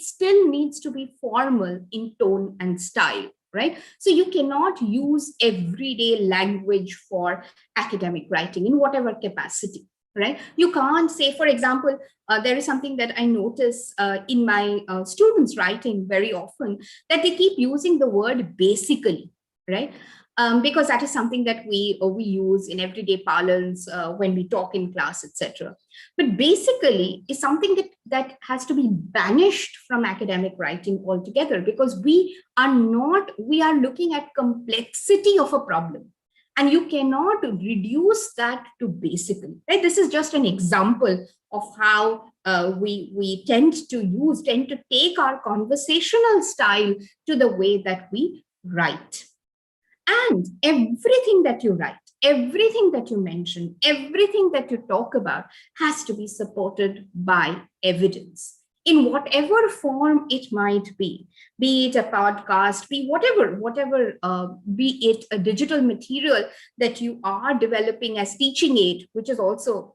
D: still needs to be formal in tone and style, right? So you cannot use everyday language for academic writing in whatever capacity, right? You can't say, for example, there is something that I notice in my students' writing very often, that they keep using the word basically, right? Because that is something that we use in everyday parlance when we talk in class, etc. But basically is something that has to be banished from academic writing altogether, because we are looking at complexity of a problem. And you cannot reduce that to basically, right? This is just an example of how we tend to take our conversational style to the way that we write. And everything that you write, everything that you mention, everything that you talk about has to be supported by evidence in whatever form it might be it a podcast, be it a digital material that you are developing as teaching aid, which is also,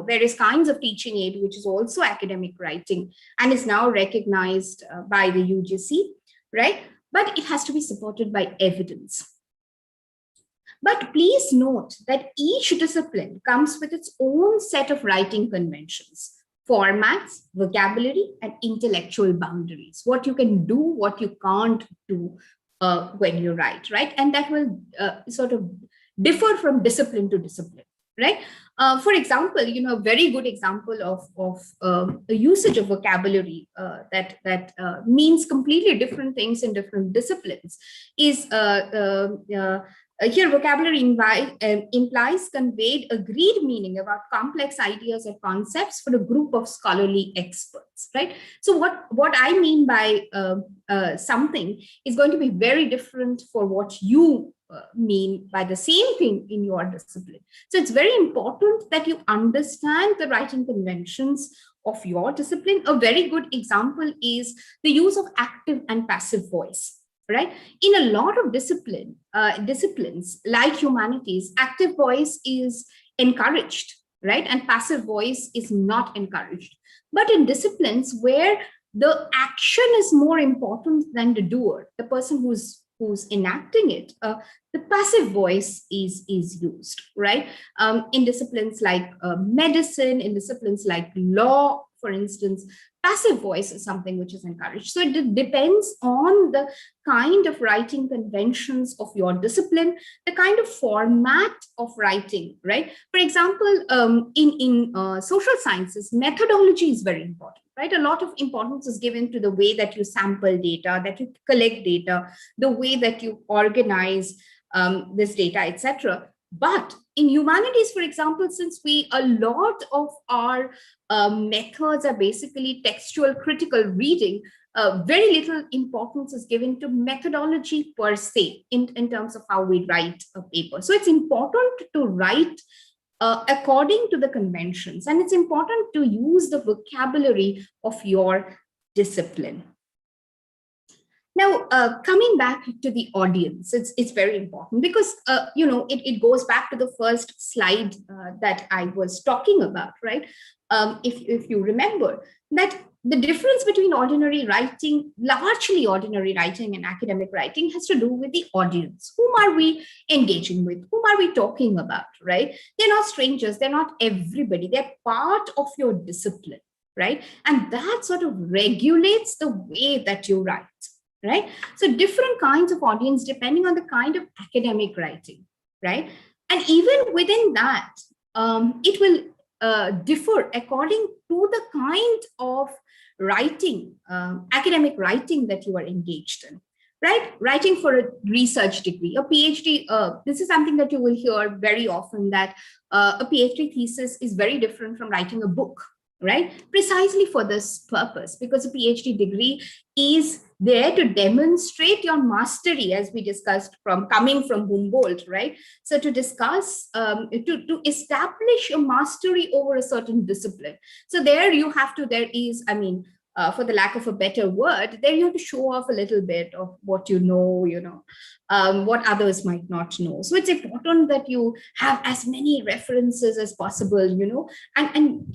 D: various kinds of teaching aid, which is also academic writing and is now recognized by the UGC, right? But it has to be supported by evidence. But please note that each discipline comes with its own set of writing conventions, formats, vocabulary, and intellectual boundaries. What you can do, what you can't do when you write, right? And that will sort of differ from discipline to discipline, right? For example, a very good example of a usage of vocabulary that means completely different things in different disciplines is here, vocabulary implies conveyed agreed meaning about complex ideas or concepts for a group of scholarly experts, right? So what I mean by something is going to be very different for what you mean by the same thing in your discipline. So it's very important that you understand the writing conventions of your discipline. A very good example is the use of active and passive voice. Right? In a lot of disciplines like humanities, active voice is encouraged, right? And passive voice is not encouraged. But in disciplines where the action is more important than the doer, the person who's enacting it, the passive voice is used, right? In disciplines like medicine, in disciplines like law, for instance, passive voice is something which is encouraged. So it depends on the kind of writing conventions of your discipline, the kind of format of writing, right? For example, in social sciences, methodology is very important, right? A lot of importance is given to the way that you sample data, that you collect data, the way that you organize this data, etc. But in humanities, for example, since a lot of our methods are basically textual critical reading, very little importance is given to methodology per se in terms of how we write a paper. So it's important to write according to the conventions, and it's important to use the vocabulary of your discipline. Now, coming back to the audience, it's very important because, it goes back to the first slide that I was talking about, right? If you remember that the difference between largely ordinary writing and academic writing has to do with the audience. Whom are we engaging with? Whom are we talking about, right? They're not strangers. They're not everybody. They're part of your discipline, right? And that sort of regulates the way that you write. Right? So different kinds of audience depending on the kind of academic writing, right? And even within that, it will differ according to the kind of writing, academic writing that you are engaged in, right? Writing for a research degree, a PhD, this is something that you will hear very often, that a PhD thesis is very different from writing a book, right? Precisely for this purpose, because a PhD degree is there to demonstrate your mastery, as we discussed coming from Humboldt, right? So to discuss, to establish a mastery over a certain discipline. So there is, for the lack of a better word, there you have to show off a little bit of what you know, what others might not know. So it's important that you have as many references as possible, and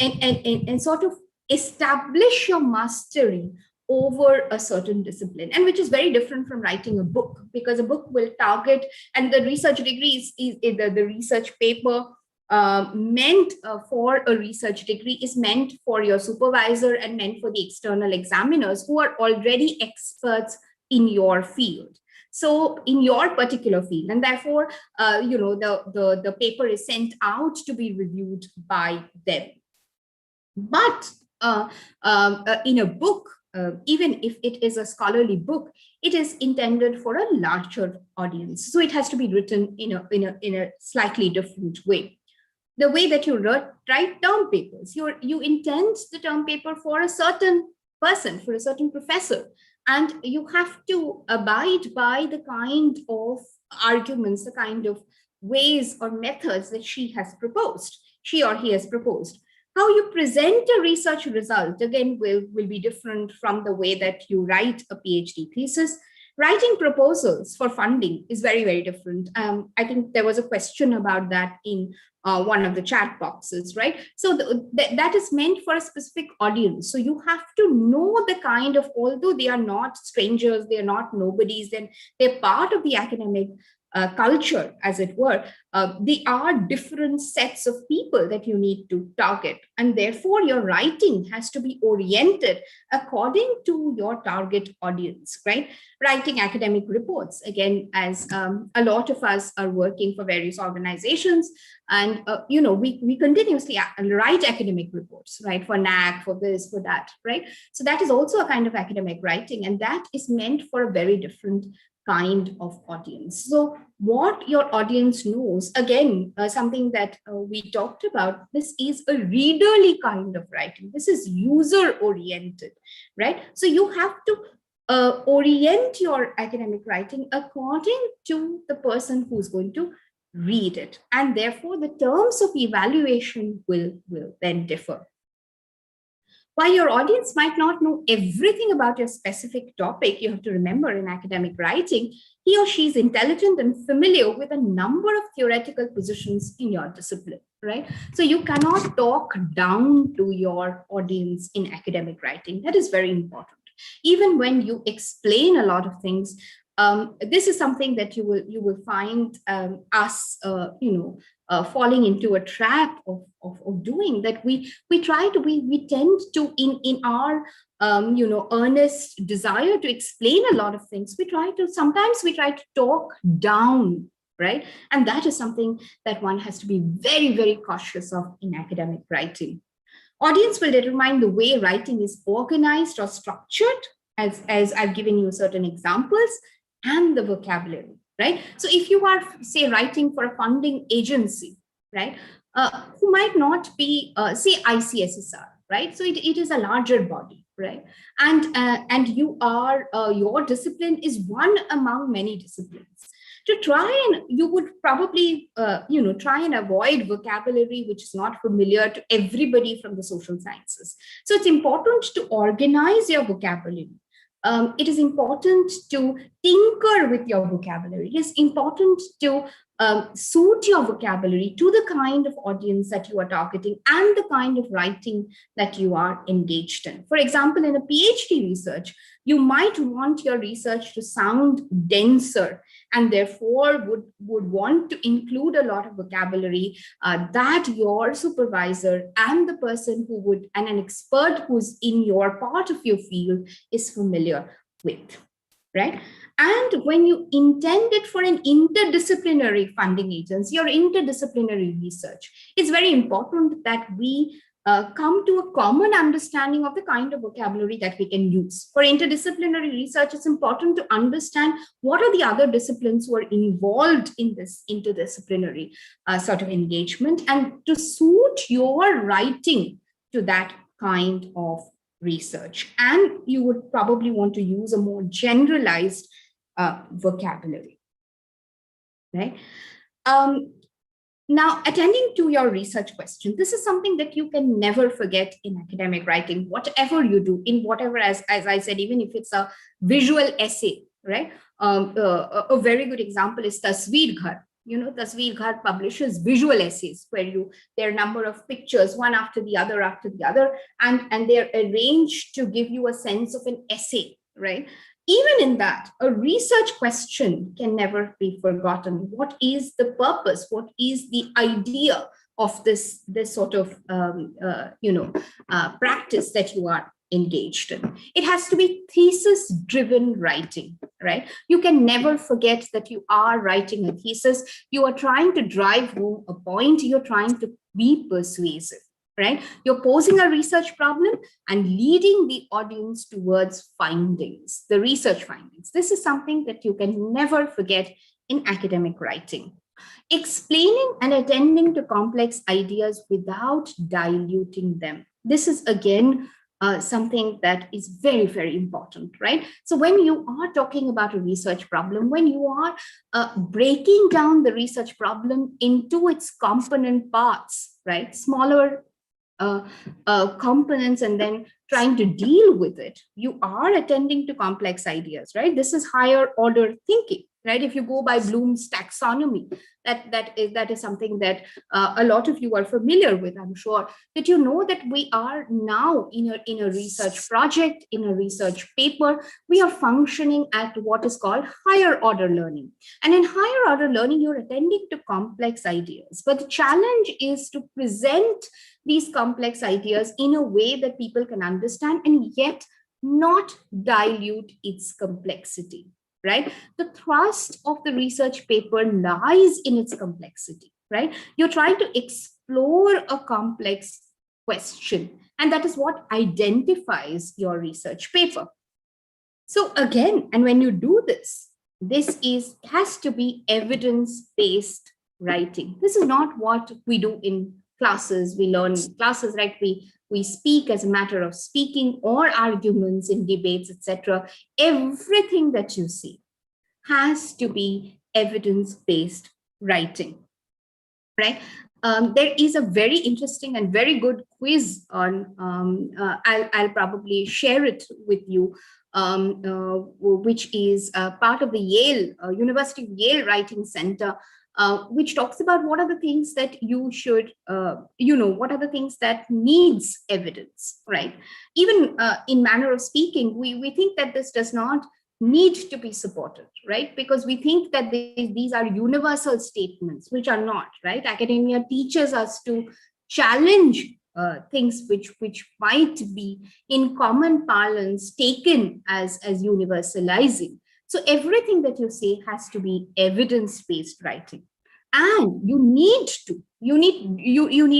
D: sort of establish your mastery over a certain discipline, and which is very different from writing a book, because a book will target, and the research degree is the research paper meant for a research degree is meant for your supervisor and meant for the external examiners who are already experts in your field. So in your particular field, and therefore, the paper is sent out to be reviewed by them. But in a book, even if it is a scholarly book, it is intended for a larger audience. So it has to be written in a slightly different way. The way that you write term papers, you intend the term paper for a certain person, for a certain professor, and you have to abide by the kind of arguments, the kind of ways or methods that she or he has proposed. How you present a research result, again, will be different from the way that you write a PhD thesis. Writing proposals for funding is very, very different. I think there was a question about that in one of the chat boxes, right? So that is meant for a specific audience. So you have to know the kind of, although they are not strangers, they are not nobodies, then they're part of the academic culture, as it were. They are different sets of people that you need to target. And therefore, your writing has to be oriented according to your target audience, right? Writing academic reports, again, as a lot of us are working for various organizations, and we continuously write academic reports, right? For NAC, for this, for that, right? So that is also a kind of academic writing, and that is meant for a very different kind of audience. So what your audience knows, again, something that we talked about, this is a readerly kind of writing. This is user oriented, right? So you have to orient your academic writing according to the person who's going to read it. And therefore the terms of evaluation will then differ. While your audience might not know everything about your specific topic, you have to remember in academic writing, he or she is intelligent and familiar with a number of theoretical positions in your discipline, right? So you cannot talk down to your audience in academic writing. That is very important. Even when you explain a lot of things, this is something that you will find us, falling into a trap of doing, that we tend to, in our earnest desire to explain a lot of things, sometimes we try to talk down, right? And that is something that one has to be very, very cautious of in academic writing. Audience will determine the way writing is organized or structured, as I've given you certain examples, and the vocabulary, right? So if you are, say, writing for a funding agency, right, who might not be, say, ICSSR, right? So it is a larger body, right? And you are, your discipline is one among many disciplines. You would probably, try and avoid vocabulary which is not familiar to everybody from the social sciences. So it's important to organize your vocabulary. It is important to tinker with your vocabulary. It is important to suit your vocabulary to the kind of audience that you are targeting and the kind of writing that you are engaged in. For example, in a PhD research, you might want your research to sound denser, and therefore would want to include a lot of vocabulary that your supervisor and the person and an expert who's in your part of your field is familiar with, right? And when you intend it for an interdisciplinary funding agency or interdisciplinary research, it's very important that we come to a common understanding of the kind of vocabulary that we can use. For interdisciplinary research, it's important to understand what are the other disciplines who are involved in this interdisciplinary sort of engagement, and to suit your writing to that kind of research. And you would probably want to use a more generalized vocabulary, right? Now, attending to your research question, this is something that you can never forget in academic writing, whatever you do, in whatever, as I said, even if it's a visual essay, right? A very good example is Tasveer Ghar. Tasveer Ghar publishes visual essays where there are a number of pictures, one after the other, and they're arranged to give you a sense of an essay, right? Even in that, a research question can never be forgotten. What is the purpose? What is the idea of this sort of practice that you are engaged in? It has to be thesis-driven writing, right? You can never forget that you are writing a thesis. You are trying to drive home a point. You're trying to be persuasive. right? You're posing a research problem and leading the audience towards findings, the research findings. This is something that you can never forget in academic writing. Explaining and attending to complex ideas without diluting them. This is again something that is very, very important, right? So when you are talking about a research problem, when you are breaking down the research problem into its component parts, right? Smaller components, and then trying to deal with it, you are attending to complex ideas, right? This is higher order thinking, right? If you go by Bloom's taxonomy, that is something that a lot of you are familiar with, I'm sure, that you know that we are now in a research project, in a research paper, we are functioning at what is called higher order learning. And in higher order learning, you're attending to complex ideas. But the challenge is to present these complex ideas in a way that people can understand and yet not dilute its complexity, right? The thrust of the research paper lies in its complexity, right? You're trying to explore a complex question, and that is what identifies your research paper. So again, and when you do this, has to be evidence-based writing. This is not what we do in classes. We learn in classes, right? We speak as a matter of speaking, or arguments in debates, etc. Everything that you see has to be evidence-based writing, right? There is a very interesting and very good quiz on, I'll probably share it with you, which is part of the Yale, University of Yale Writing Center, which talks about what are the things that you should, what are the things that needs evidence, right? Even in manner of speaking, we think that this does not need to be supported, right? Because we think that these are universal statements, which are not, right? Academia teaches us to challenge things which might be in common parlance taken as universalizing. So everything that you say has to be evidence-based writing. And you need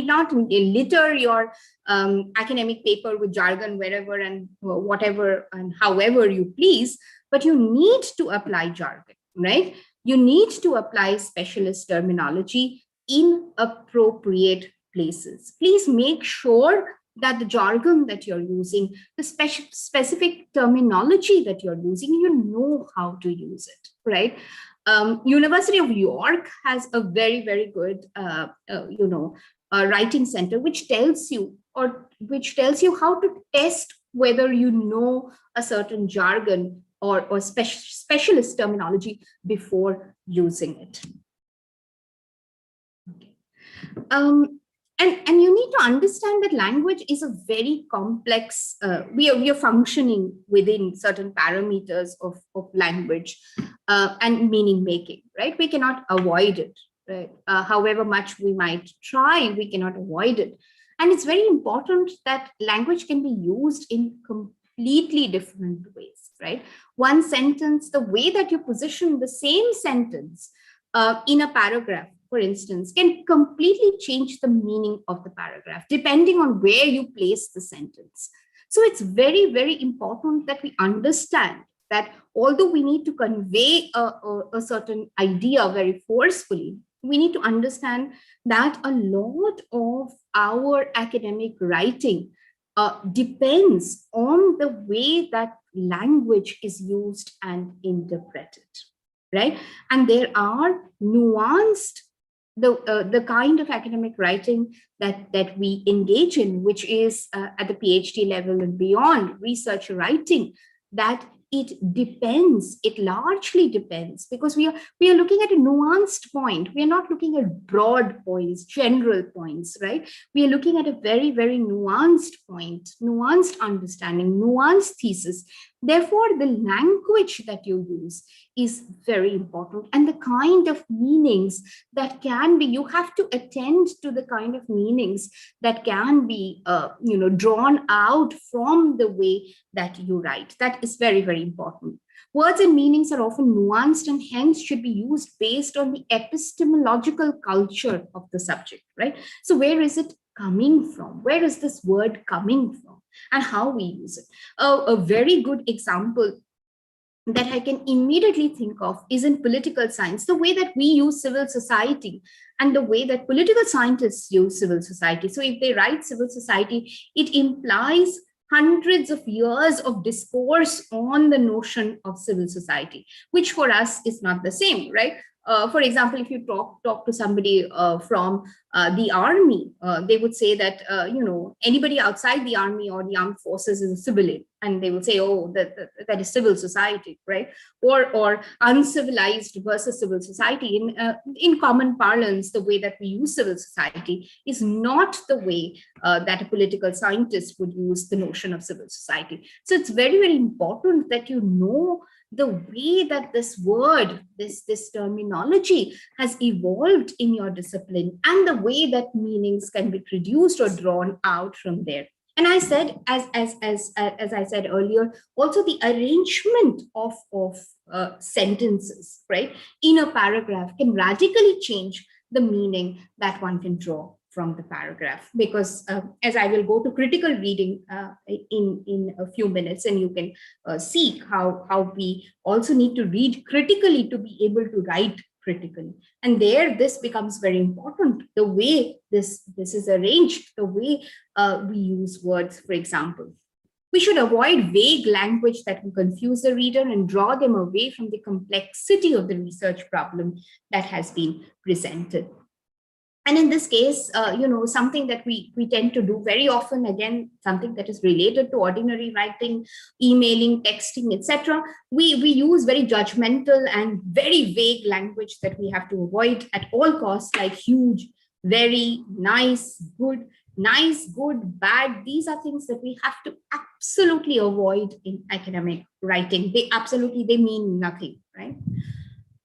D: not litter your academic paper with jargon wherever and whatever and however you please, but you need to apply jargon, right? You need to apply specialist terminology in appropriate places. Please make sure that the jargon that you're using, the specific terminology that you're using, you know how to use it, right? University of York has a very, very good, writing center, which tells you how to test whether you know a certain jargon or specialist terminology before using it. And you need to understand that language is a very complex, we are functioning within certain parameters of language and meaning making, right? We cannot avoid it, right? However much we might try, we cannot avoid it. And it's very important that language can be used in completely different ways, right? One sentence, the way that you position the same sentence in a paragraph, for instance, can completely change the meaning of the paragraph, depending on where you place the sentence. So it's very, very important that we understand that although we need to convey a certain idea very forcefully, we need to understand that a lot of our academic writing depends on the way that language is used and interpreted, right? And there are nuanced, the kind of academic writing that we engage in, which is at the PhD level and beyond, research writing, that it largely depends, because we are looking at a nuanced point. We are not looking at broad points, general points, right? We are looking at a very, very nuanced point, nuanced understanding, nuanced thesis. Therefore, the language that you use is very important, and the kind of meanings that can be, you have to attend to the kind of meanings that can be drawn out from the way that you write. That is very, very important. Words and meanings are often nuanced and hence should be used based on the epistemological culture of the subject, right? So where is it coming from? Where is this word coming from and how we use it? A very good example that I can immediately think of is in political science, the way that we use civil society and the way that political scientists use civil society. So if they write civil society, it implies hundreds of years of discourse on the notion of civil society, which for us is not the same, right? For example, if you talk to somebody from the army, they would say that anybody outside the army or the armed forces is a civilian, and they will say, oh, that is civil society, right? Or uncivilized versus civil society. In common parlance, the way that we use civil society is not the way that a political scientist would use the notion of civil society. So it's very, very important that you know the way that this word, this terminology has evolved in your discipline, and the way that meanings can be produced or drawn out from there. And I said, as I said earlier, also the arrangement of sentences, right, in a paragraph can radically change the meaning that one can draw from the paragraph. Because as I will go to critical reading in a few minutes, and you can see how we also need to read critically to be able to write critically. And there, this becomes very important. The way this is arranged, the way we use words, for example. We should avoid vague language that will confuse the reader and draw them away from the complexity of the research problem that has been presented. And in this case, something that we tend to do very often, again, something that is related to ordinary writing, emailing, texting, etc. We use very judgmental and very vague language that we have to avoid at all costs, like huge, very, nice, good, bad. These are things that we have to absolutely avoid in academic writing. They mean nothing, right?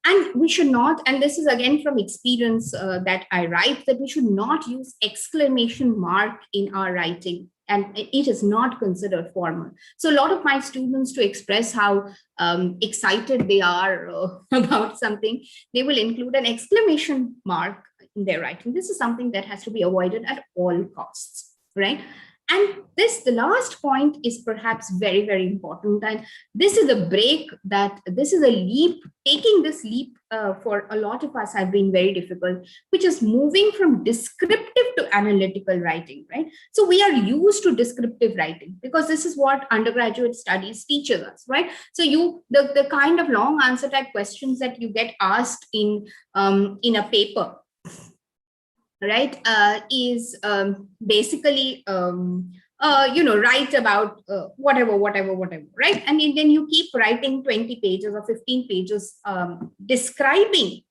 D: And we should not, and this is again from experience that I write, that we should not use exclamation mark in our writing, and it is not considered formal. So a lot of my students, to express how excited they are about something, they will include an exclamation mark in their writing. This is something that has to be avoided at all costs, right? And the last point is perhaps very, very important. And this is a leap. Taking this leap for a lot of us have been very difficult, which is moving from descriptive to analytical writing, right? So we are used to descriptive writing because this is what undergraduate studies teaches us, right? So the kind of long answer type questions that you get asked in a paper, right, is basically, write about whatever, right? And then you keep writing 20 pages or 15 pages describing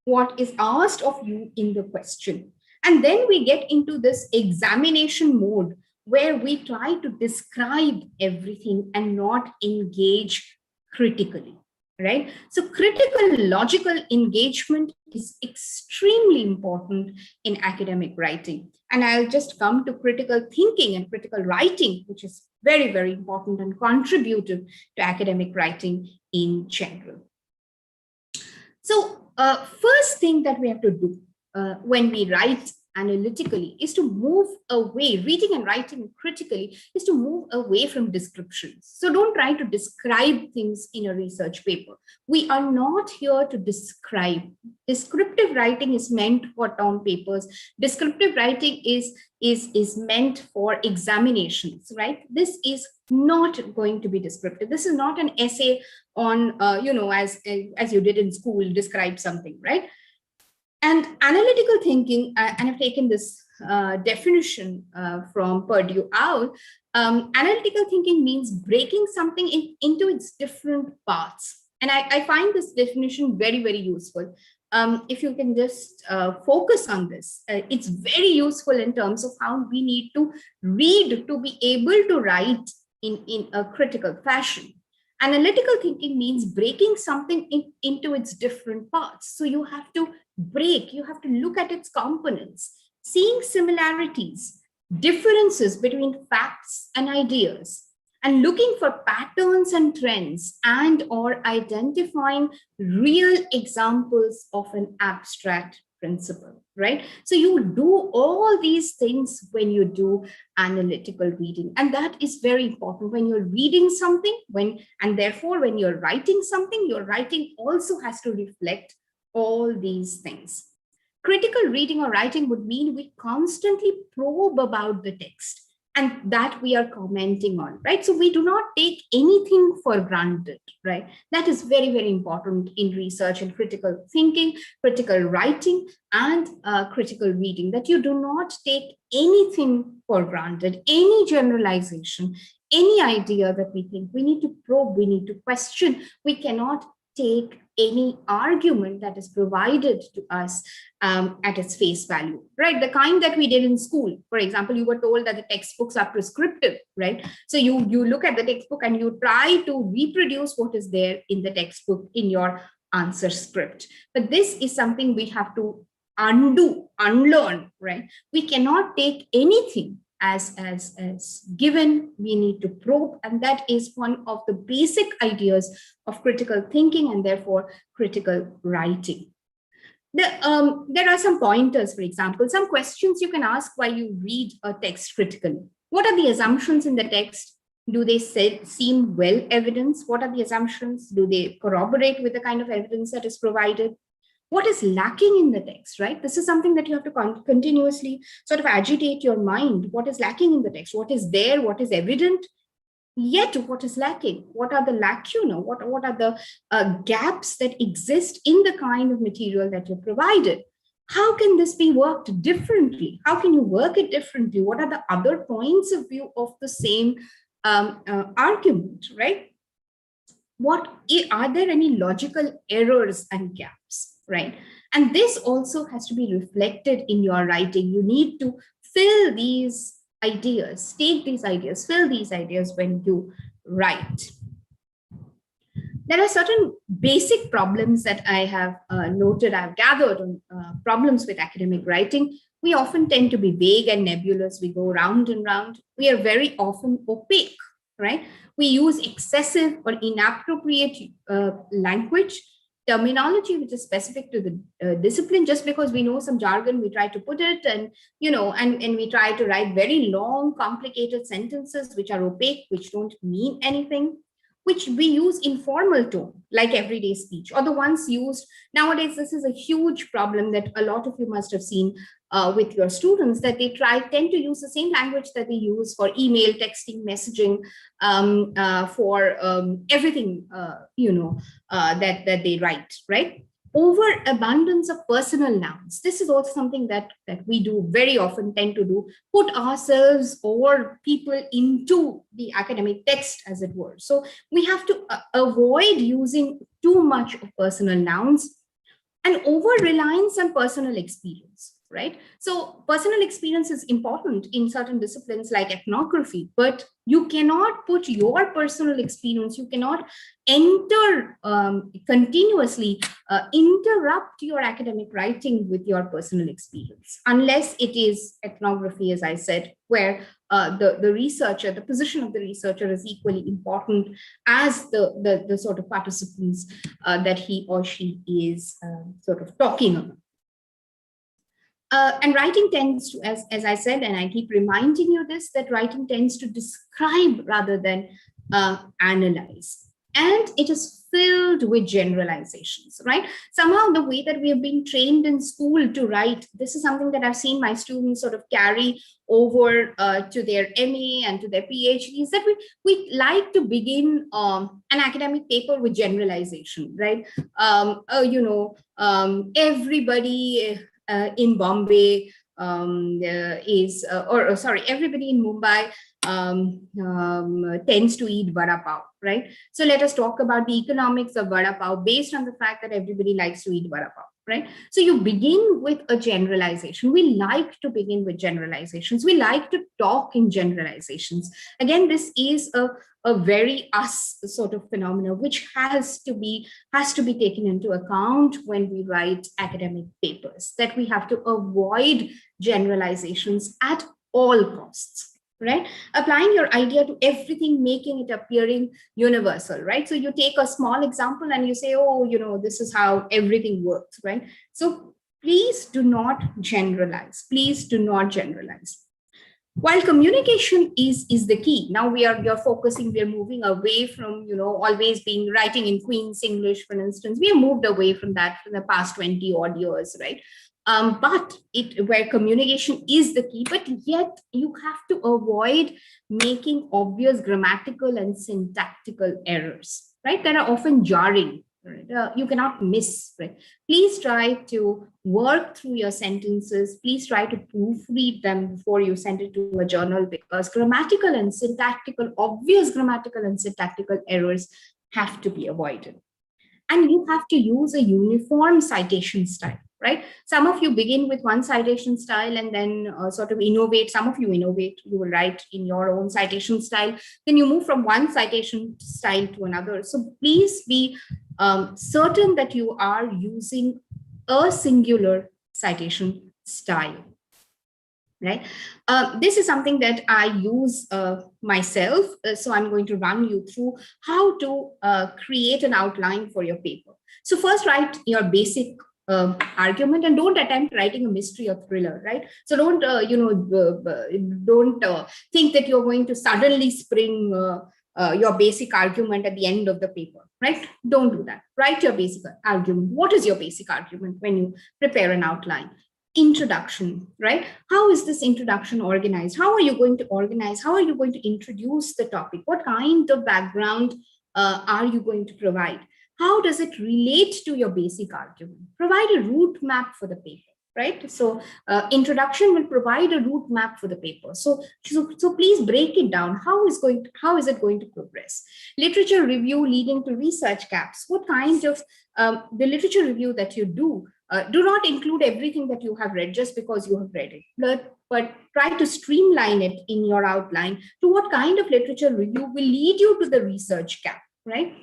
D: what is asked of you in the question. And then we get into this examination mode where we try to describe everything and not engage critically. Right? So critical logical engagement is extremely important in academic writing. And I'll just come to critical thinking and critical writing, which is very, very important and contributive to academic writing in general. So first thing that we have to do when we write analytically is to move away, reading and writing critically is to move away from descriptions. So don't try to describe things in a research paper. We are not here to describe. Descriptive writing is meant for term papers. Descriptive writing is meant for examinations, right? This is not going to be descriptive. This is not an essay on, as you did in school, describe something, right? And analytical thinking, and I've taken this definition from Purdue Owl, analytical thinking means breaking something into its different parts. And I find this definition very, very useful. If you can just focus on this, it's very useful in terms of how we need to read to be able to write in a critical fashion. Analytical thinking means breaking something into its different parts. So you have to you have to look at its components, seeing similarities, differences between facts and ideas, and looking for patterns and trends, and or identifying real examples of an abstract principle, right? So you do all these things when you do analytical reading. And that is very important when you're reading something, and therefore when you're writing something, your writing also has to reflect all these things. Critical reading or writing would mean we constantly probe about the text and that we are commenting on, right? So we do not take anything for granted, right? That is very, very important in research and critical thinking, critical writing, and critical reading, that you do not take anything for granted, any generalization, any idea that we think. We need to probe, we need to question. We cannot take any argument that is provided to us at its face value, right? The kind that we did in school. For example, you were told that the textbooks are prescriptive, right? So you look at the textbook and you try to reproduce what is there in the textbook in your answer script. But this is something we have to unlearn, right? We cannot take anything as given. We need to probe, and that is one of the basic ideas of critical thinking and therefore critical writing. There are some pointers, for example, some questions you can ask while you read a text critically. What are the assumptions in the text? Do they seem well evidenced? What are the assumptions? Do they corroborate with the kind of evidence that is provided? What is lacking in the text, right? This is something that you have to continuously sort of agitate your mind. What is lacking in the text? What is there? What is evident? Yet what is lacking? What are the lacuna? What are the gaps that exist in the kind of material that you provided? How can this be worked differently? How can you work it differently? What are the other points of view of the same argument, right? Are there any logical errors and gaps, right? And this also has to be reflected in your writing. You need to fill these ideas, take these ideas, fill these ideas when you write. There are certain basic problems that I have noted, I've gathered on problems with academic writing. We often tend to be vague and nebulous. We go round and round. We are very often opaque, right? We use excessive or inappropriate language, terminology which is specific to the discipline. Just because we know some jargon, we try to put it, and and we try to write very long, complicated sentences which are opaque, which don't mean anything. Which we use informal tone, like everyday speech, or the ones used nowadays. This is a huge problem that a lot of you must have seen with your students, that they tend to use the same language that they use for email, texting, messaging, for everything, that they write, right? Overabundance of personal nouns. This is also something that we do very often, tend to do, put ourselves or people into the academic text, as it were. So we have to avoid using too much of personal nouns, and over-reliance on personal experience, right? So personal experience is important in certain disciplines like ethnography, but you cannot put your personal experience, you cannot continuously interrupt your academic writing with your personal experience, unless it is ethnography, as I said, where the researcher, the position of the researcher is equally important as the sort of participants that he or she is sort of talking about. And writing tends to, as I said, and I keep reminding you this, that writing tends to describe rather than analyze. And it is filled with generalizations, right? Somehow the way that we have been trained in school to write, this is something that I've seen my students sort of carry over to their MA and to their PhDs, that we like to begin an academic paper with generalization, right? Everybody in Bombay everybody in Mumbai tends to eat vada pav, right? So let us talk about the economics of vada pav based on the fact that everybody likes to eat vada pav, right? So you begin with a generalization. We like to begin with generalizations. We like to talk in generalizations. Again, this is a very us sort of phenomena, which has to be taken into account when we write academic papers, that we have to avoid generalizations at all costs, right? Applying your idea to everything, making it appearing universal, right? So you take a small example and you say, oh, this is how everything works, right? So please do not generalize. Please do not generalize. While communication is the key, now you're focusing, we're moving away from, always being writing in Queen's English, for instance. We have moved away from that for the past 20 odd years, right? But where communication is the key, but yet you have to avoid making obvious grammatical and syntactical errors, right? That are often jarring. Right? You cannot miss, right? Please try to work through your sentences. Please try to proofread them before you send it to a journal, because obvious grammatical and syntactical errors have to be avoided. And you have to use a uniform citation style, right? Some of you begin with one citation style and then sort of innovate. Some of you innovate, you will write in your own citation style. Then you move from one citation style to another. So please be certain that you are using a singular citation style, right? This is something that I use myself. So I'm going to run you through how to create an outline for your paper. So first, write your basic argument, and don't attempt writing a mystery or thriller, right? So don't, don't think that you're going to suddenly spring your basic argument at the end of the paper, right? Don't do that. Write your basic argument. What is your basic argument when you prepare an outline? Introduction, right? How is this introduction organized? How are you going to organize? How are you going to introduce the topic? What kind of background are you going to provide? How does it relate to your basic argument? Provide a route map for the paper, right? So introduction will provide a route map for the paper. So please break it down. How is it going to progress? Literature review leading to research gaps. What kind of the literature review that you do not include everything that you have read just because you have read it, but try to streamline it in your outline to what kind of literature review will lead you to the research gap, right?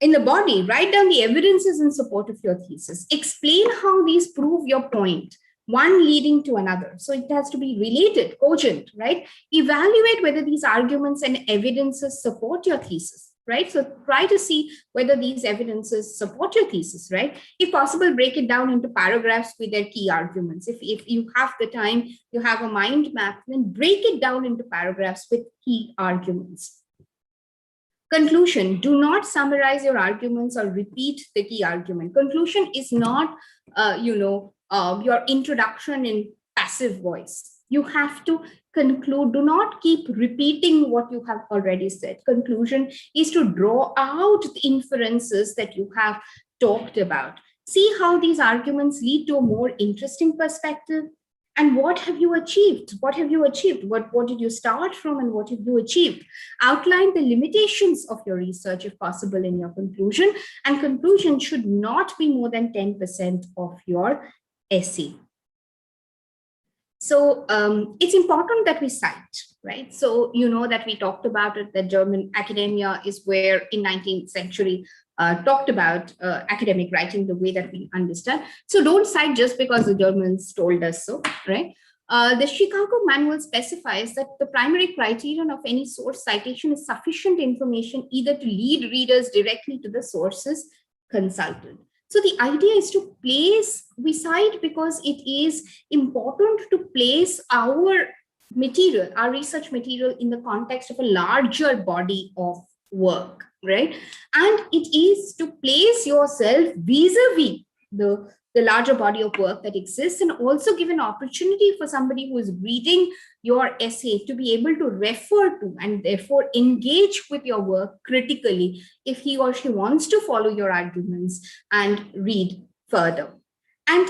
D: In the body, write down the evidences in support of your thesis. Explain how these prove your point, one leading to another. So it has to be related, cogent, right? Evaluate whether these arguments and evidences support your thesis, right? So try to see whether these evidences support your thesis, right? If possible, break it down into paragraphs with their key arguments. If you have the time, you have a mind map, then break it down into paragraphs with key arguments. Conclusion, do not summarize your arguments or repeat the key argument. Conclusion is not, your introduction in passive voice. You have to conclude. Do not keep repeating what you have already said. Conclusion is to draw out the inferences that you have talked about. See how these arguments lead to a more interesting perspective. And what have you achieved? What have you achieved? What did you start from and what have you achieved? Outline the limitations of your research if possible in your conclusion. And conclusion should not be more than 10% of your essay. So it's important that we cite, right? So you know that we talked about it, that German academia is where in 19th century talked about academic writing the way that we understand. So don't cite just because the Germans told us so, right? The Chicago Manual specifies that the primary criterion of any source citation is sufficient information either to lead readers directly to the sources consulted. So the idea is to we cite because it is important to place our material, our research material in the context of a larger body of work, right? And it is to place yourself vis-a-vis the larger body of work that exists, and also give an opportunity for somebody who is reading your essay to be able to refer to and therefore engage with your work critically if he or she wants to follow your arguments and read further. And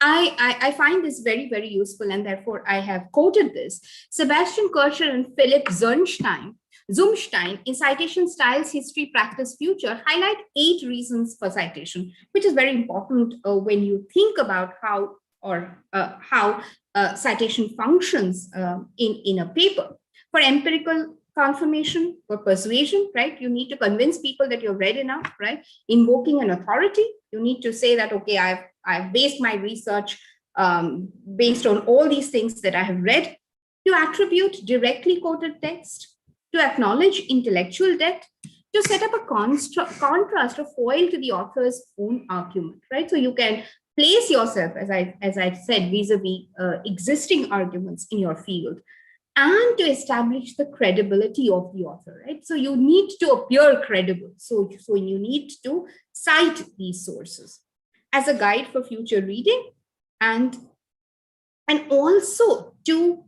D: I find this very, very useful, and therefore I have quoted this. Sebastian Kircher and Philip Zumstein in Citation Styles, History, Practice, Future highlight 8 reasons for citation, which is very important when you think about how citation functions in a paper. For empirical confirmation, for persuasion, right? You need to convince people that you've read enough, right? Invoking an authority, you need to say that, okay, I've based my research based on all these things that I have read. To attribute directly quoted text, to acknowledge intellectual depth, to set up a contrast or foil to the author's own argument, right? So you can place yourself, as I said, vis-a-vis existing arguments in your field, and to establish the credibility of the author, right? So you need to appear credible. So you need to cite these sources as a guide for future reading, and also to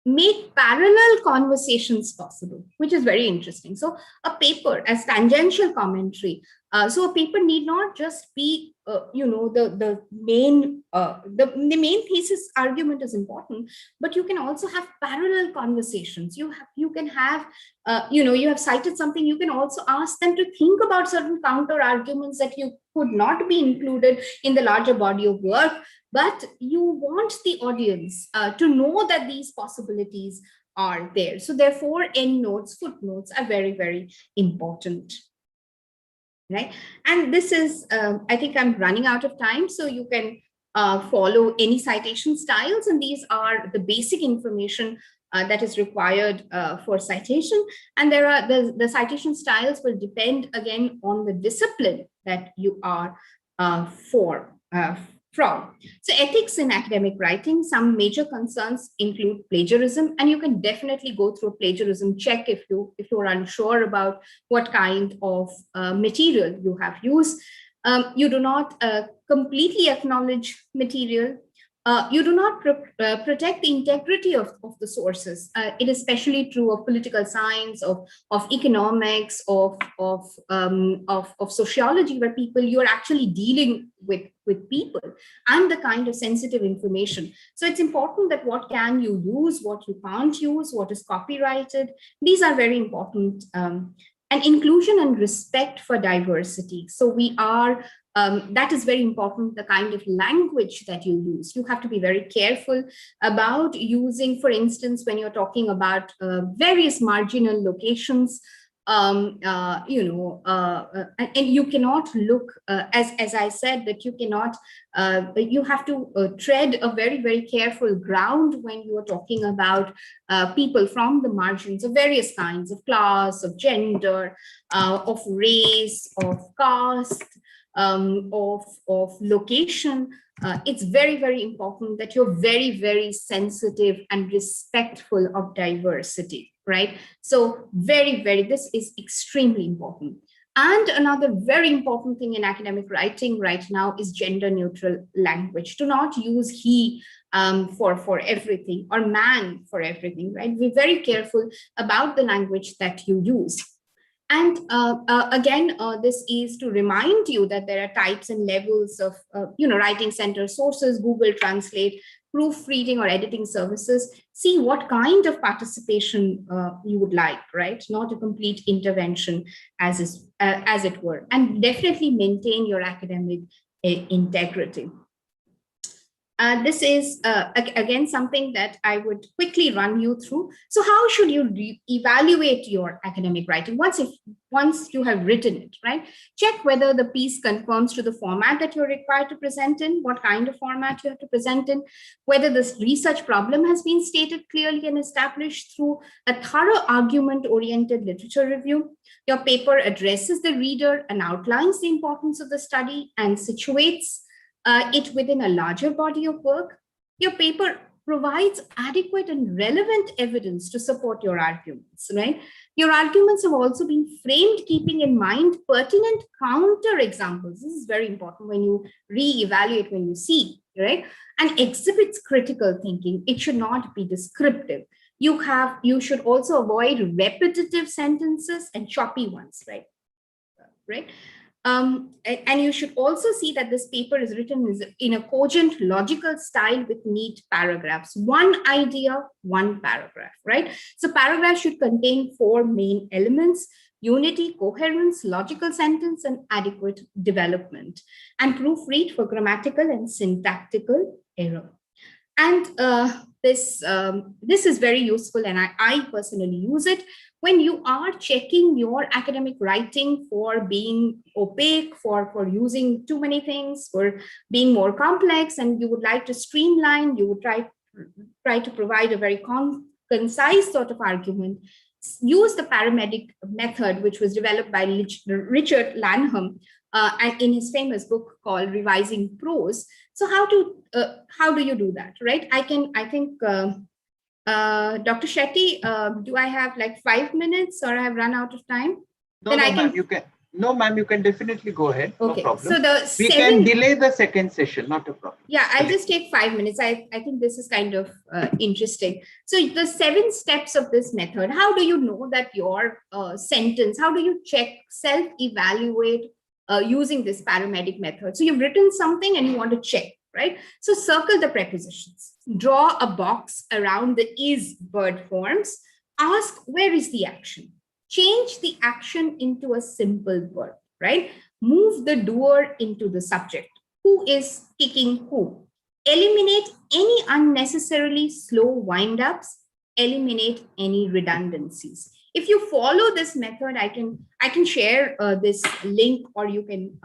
D: make parallel conversations possible, which is very interesting. So a paper as tangential commentary. So a paper need not just be, the main thesis argument is important, but you can also have parallel conversations. You can have, you have cited something. You can also ask them to think about certain counter arguments that you could not be included in the larger body of work. But you want the audience to know that these possibilities are there. So therefore, endnotes, footnotes are very, very important, right? And this is, I think I'm running out of time, so you can follow any citation styles. And these are the basic information that is required for citation. And there are the citation styles will depend again on the discipline that you are from. So ethics in academic writing, some major concerns include plagiarism, and you can definitely go through a plagiarism check if you're unsure about what kind of material you have used. You do not completely acknowledge material. You do not protect the integrity of the sources. It is especially true of political science, of economics, of sociology, where you're actually dealing with people and the kind of sensitive information. So it's important that what can you use, what you can't use, what is copyrighted. These are very important. And inclusion and respect for diversity. So we are that is very important, the kind of language that you use. You have to be very careful about using, for instance, when you're talking about various marginal locations, and you cannot look, as I said, that you cannot, you have to tread a very, very careful ground when you are talking about people from the margins of various kinds of class, of gender, of race, of caste, of location. It's very, very important that you're very, very sensitive and respectful of diversity, right? So this is extremely important. And another very important thing in academic writing right now is gender neutral language. Do not use he for everything, or man for everything, right? Be very careful about the language that you use. And again, this is to remind you that there are types and levels of, writing center sources, Google Translate, proofreading or editing services. See what kind of participation you would like, right? Not a complete intervention as it were. And definitely maintain your academic integrity. This is, again, something that I would quickly run you through. So how should you evaluate your academic writing once you have written it, right? Check whether the piece conforms to the format that you're required to present in, what kind of format you have to present in, whether this research problem has been stated clearly and established through a thorough argument-oriented literature review. Your paper addresses the reader and outlines the importance of the study and situates it within a larger body of work. Your paper provides adequate and relevant evidence to support your arguments, right? Your arguments have also been framed keeping in mind pertinent counter examples. This is very important when you re-evaluate, when you see, right? And exhibits critical thinking. It should not be descriptive. You should also avoid repetitive sentences and choppy ones, right? And you should also see that this paper is written in a cogent, logical style with neat paragraphs. One idea, one paragraph, right? So paragraph should contain 4 main elements: unity, coherence, logical sentence, and adequate development. And proofread for grammatical and syntactical error. And this is very useful, and I personally use it when you are checking your academic writing for being opaque, for using too many things, for being more complex, and you would like to streamline. You would try to provide a very concise sort of argument. use the paramedic method, which was developed by Richard Lanham and in his famous book called Revising Prose. So how do you do that, right? I think Dr. Shetty, do I have like 5 minutes or I have run out of time?
A: No,
D: then
A: no,
D: I can.
A: Ma'am, you can. No, ma'am, you can definitely go ahead.
D: Okay.
A: No problem.
D: So
A: we can delay the second session, not a problem.
D: Yeah, I'll just take 5 minutes. I think this is kind of interesting. So the 7 steps of this method, how do you know that your sentence, how do you check, self-evaluate using this paramedic method? So you've written something and you want to check, right? So circle the prepositions, draw a box around the is verb forms, ask where is the action? Change the action into a simple verb, right? Move the doer into the subject. Who is kicking who? Eliminate any unnecessarily slow wind-ups. Eliminate any redundancies. If you follow this method, I can share this link, or you can,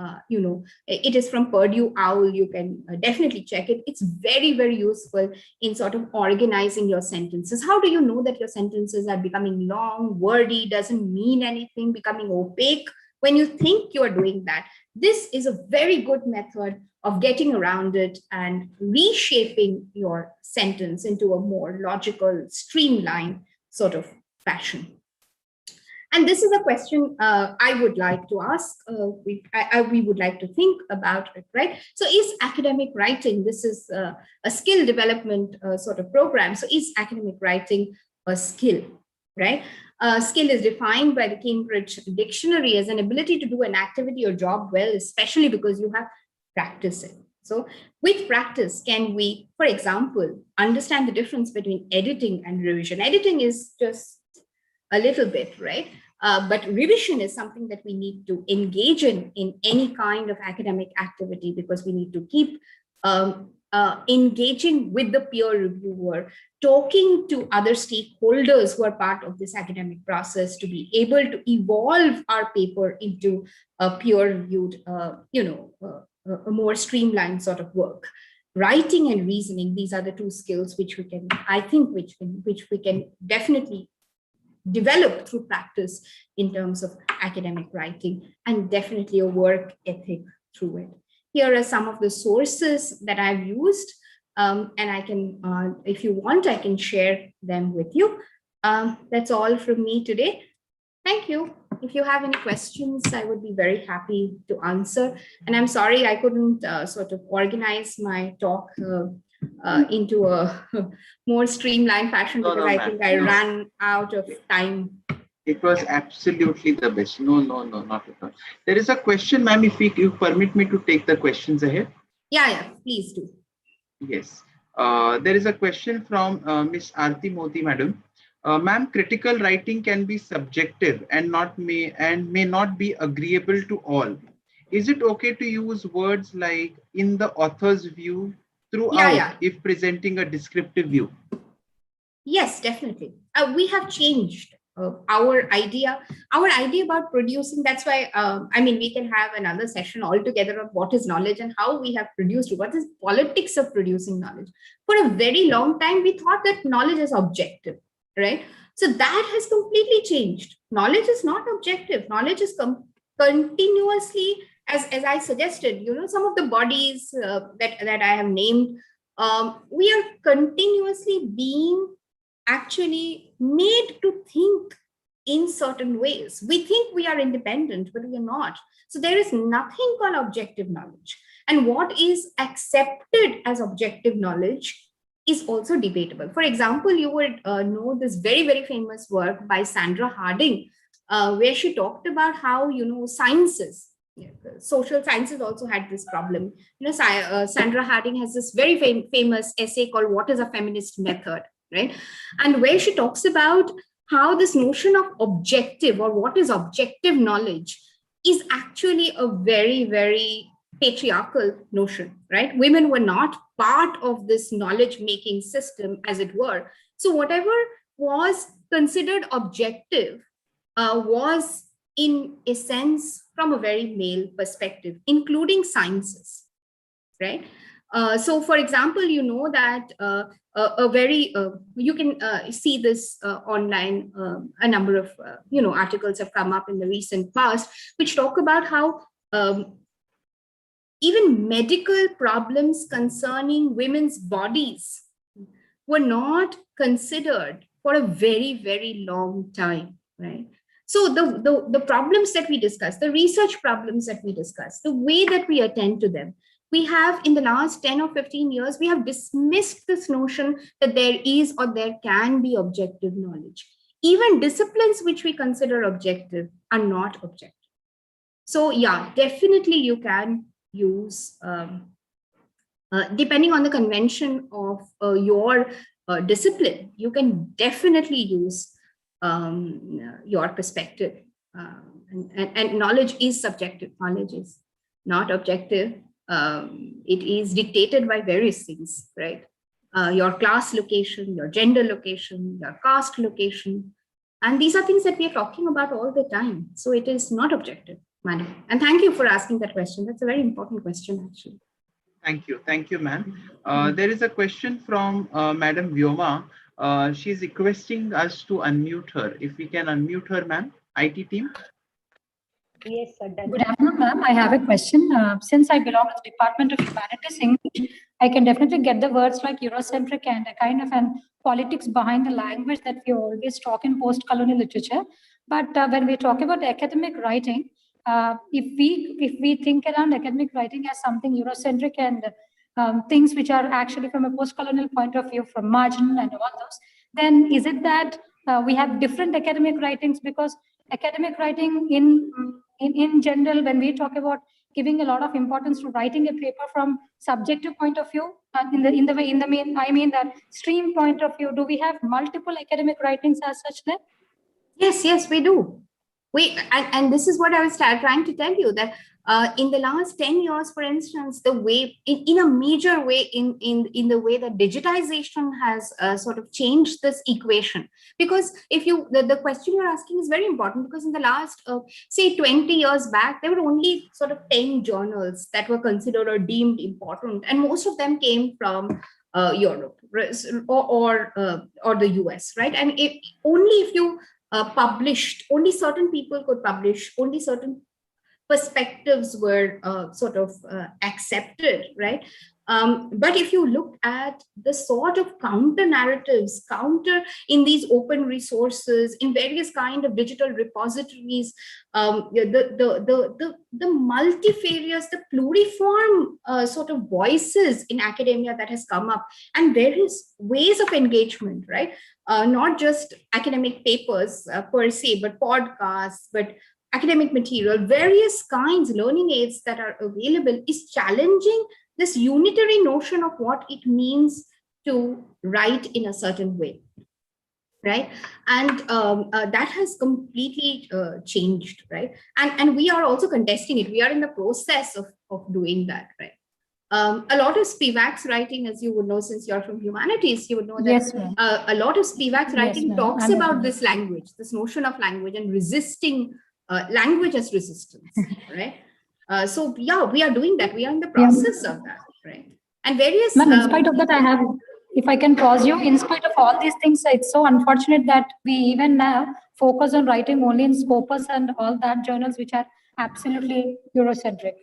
D: it is from Purdue OWL. You can definitely check it. It's very, very useful in sort of organizing your sentences. How do you know that your sentences are becoming long, wordy, doesn't mean anything, becoming opaque? When you think you are doing that, this is a very good method of getting around it and reshaping your sentence into a more logical, streamlined sort of fashion. And this is a question I would like to ask. We would like to think about it, right? So is academic writing, this is a skill development sort of program. So is academic writing a skill, right? Skill is defined by the Cambridge Dictionary as an ability to do an activity or job well, especially because you have practiced it. So with practice, can we, for example, understand the difference between editing and revision? Editing is just a little bit, right? But revision is something that we need to engage in any kind of academic activity, because we need to keep engaging with the peer reviewer, talking to other stakeholders who are part of this academic process to be able to evolve our paper into a peer-reviewed, a more streamlined sort of work. Writing and reasoning, these are the 2 skills which we can, I think, which we can definitely develop through practice in terms of academic writing, and definitely a work ethic through it. Here are some of the sources that I've used, and I can, if you want, I can share them with you. That's all from me today. Thank you. If you have any questions, I would be very happy to answer. And I'm sorry I couldn't sort of organize my talk into a more streamlined fashion, because I think I ran out of time.
A: It was absolutely the best. No, not at all. There is a question, ma'am, if you permit me to take the questions ahead.
D: Yeah, please do.
A: Yes. There is a question from Miss Aarti Modi, madam. Ma'am, critical writing can be subjective and may not be agreeable to all. Is it okay to use words like in the author's view throughout if presenting a descriptive view?
D: Yes, definitely. We have changed our idea about producing. That's why, we can have another session altogether on what is knowledge and how we have produced, what is politics of producing knowledge. For a very long time, we thought that knowledge is objective, right? So that has completely changed. Knowledge is not objective. Knowledge is continuously, as I suggested, some of the bodies that I have named, we are continuously being actually made to think in certain ways. We think we are independent, but we are not. So there is nothing called objective knowledge. And what is accepted as objective knowledge is also debatable. For example, you would know this very, very famous work by Sandra Harding, where she talked about how, sciences, social sciences also had this problem. Sandra Harding has this very famous essay called What is a Feminist Method, right? And where she talks about how this notion of objective, or what is objective knowledge, is actually a very, very patriarchal notion, right? Women were not part of this knowledge-making system, as it were. So whatever was considered objective was, in a sense, from a very male perspective, including sciences, right? So, for example, you know that you can see this online. A number of articles have come up in the recent past, which talk about how even medical problems concerning women's bodies were not considered for a very, very long time, right? So the problems that we discuss, the research problems that we discuss, the way that we attend to them, we have in the last 10 or 15 years, we have dismissed this notion that there is or there can be objective knowledge. Even disciplines which we consider objective are not objective. So yeah, definitely you can use, depending on the convention of your discipline, you can definitely use your perspective. And knowledge is subjective. Knowledge is not objective. It is dictated by various things, right? Your class location, your gender location, your caste location. And these are things that we are talking about all the time. So it is not objective, madam. And thank you for asking that question. That's a very important question, actually.
A: Thank you, ma'am. There is a question from Madam Vyoma. She's requesting us to unmute her. If we can unmute her, ma'am, IT team.
C: Yes, sir. Good afternoon, ma'am. I have a question. Since I belong to the Department of Humanities English, I can definitely get the words like Eurocentric and a kind of an politics behind the language that we always talk in post-colonial literature. But when we talk about academic writing, if we think around academic writing as something Eurocentric and things which are actually from a post-colonial point of view, from margin and all those, then is it that we have different academic writings? Because academic writing in general, when we talk about giving a lot of importance to writing a paper from subjective point of view, I mean the stream point of view, do we have multiple academic writings as such then?
D: Yes, we do. And this is what I was trying to tell you, that in the last 10 years, for instance, the way, in a major way, in the way that digitization has sort of changed this equation. Because if you, the question you're asking is very important, because in the last, say 20 years back, there were only sort of 10 journals that were considered or deemed important. And most of them came from Europe or the US, right? And only if you published, only certain people could publish, only certain perspectives were sort of accepted, right? But if you look at the sort of counter narratives, in these open resources, in various kind of digital repositories, the multifarious, the pluriform sort of voices in academia that has come up, and various ways of engagement, right? Not just academic papers per se, but podcasts, but academic material, various kinds, learning aids that are available, is challenging this unitary notion of what it means to write in a certain way, right? And that has completely changed, right? And we are also contesting it. We are in the process of doing that, right? A lot of Spivak's writing, as you would know, since you're from humanities, you would know that
C: yes,
D: a lot of Spivak's writing talks
C: I'm
D: about this language, this notion of language, and resisting language as resistance, right? So yeah, we are doing that. We are in the process of that, right? And various.
C: Ma'am, in spite of that, I have, if I can pause you, in spite of all these things, it's so unfortunate that we even now focus on writing only in Scopus and all that journals which are absolutely Eurocentric.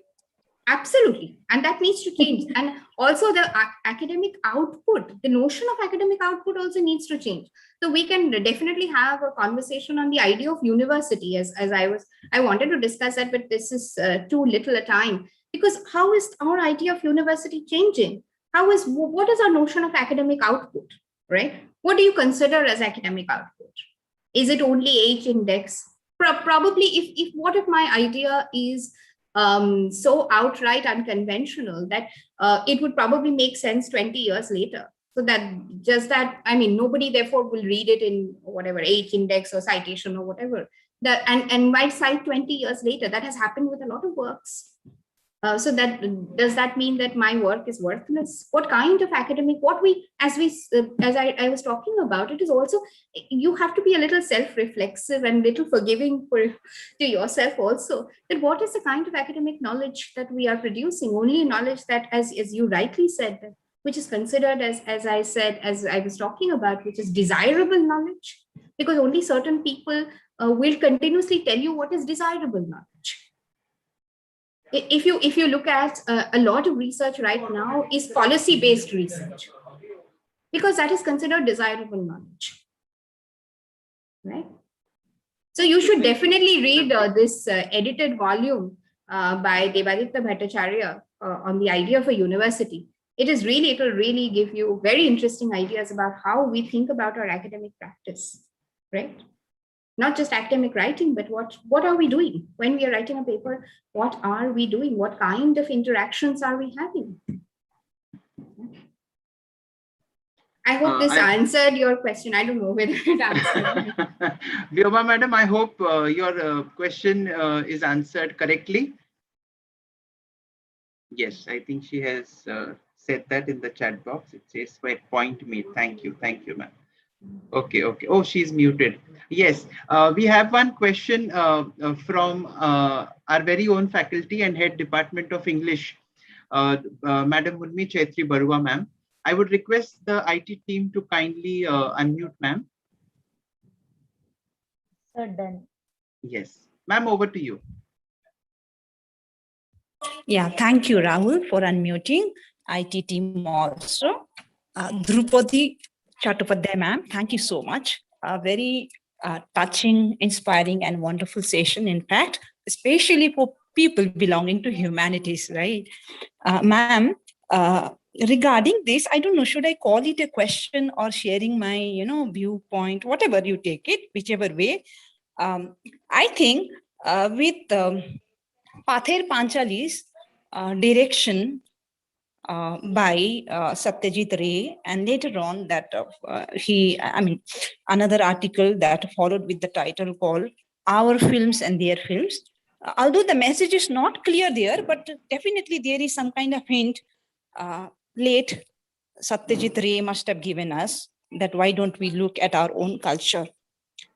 D: Absolutely. And that needs to change. And also the academic output, the notion of academic output also needs to change. So we can definitely have a conversation on the idea of university, as I wanted to discuss that, but this is too little a time. Because how is our idea of university changing? What is our notion of academic output, right? What do you consider as academic output? Is it only H index? Probably what if my idea is so outright unconventional that it would probably make sense 20 years later. So that, I mean, nobody therefore will read it in whatever H index or citation or whatever. And might cite 20 years later. That has happened with a lot of works. So that does that mean that my work is worthless? What kind of academic, as I was talking about, it is also, you have to be a little self-reflexive and little forgiving to yourself also, that what is the kind of academic knowledge that we are producing? Only knowledge that, as you rightly said, which is considered as I was talking about, which is desirable knowledge, because only certain people will continuously tell you what is desirable knowledge. If you look at a lot of research right now is policy-based research, because that is considered desirable knowledge, right? So you should definitely read this edited volume by Devaditya Bhattacharya on the idea of a university. It will really give you very interesting ideas about how we think about our academic practice, right? Not just academic writing, but what are we doing when we are writing a paper? What are we doing? What kind of interactions are we having? I hope this answered your question. I don't know whether it answered.
A: Vyoma madam, I hope your question is answered correctly. Yes, I think she has said that in the chat box. It says point me. Thank you, ma'am. Okay. Oh, she's muted. Yes, we have one question from our very own faculty and head department of English, Madam Munmi Chaitri Barua, ma'am. I would request the IT team to kindly unmute, ma'am.
B: Sir, done.
A: Yes, ma'am, over to you.
E: Yeah, thank you, Rahul, for unmuting. IT team also. Dhrupadi, Chattopadhyay, ma'am, thank you so much. A very touching, inspiring, and wonderful session, in fact, especially for people belonging to humanities, right? Ma'am, regarding this, I don't know, should I call it a question or sharing my, viewpoint, whatever you take it, whichever way. I think with Pather Panchali's direction by Satyajit Ray, and later on that another article that followed with the title called Our Films and Their Films. Although the message is not clear there, but definitely there is some kind of hint late Satyajit Ray must have given us, that why don't we look at our own culture,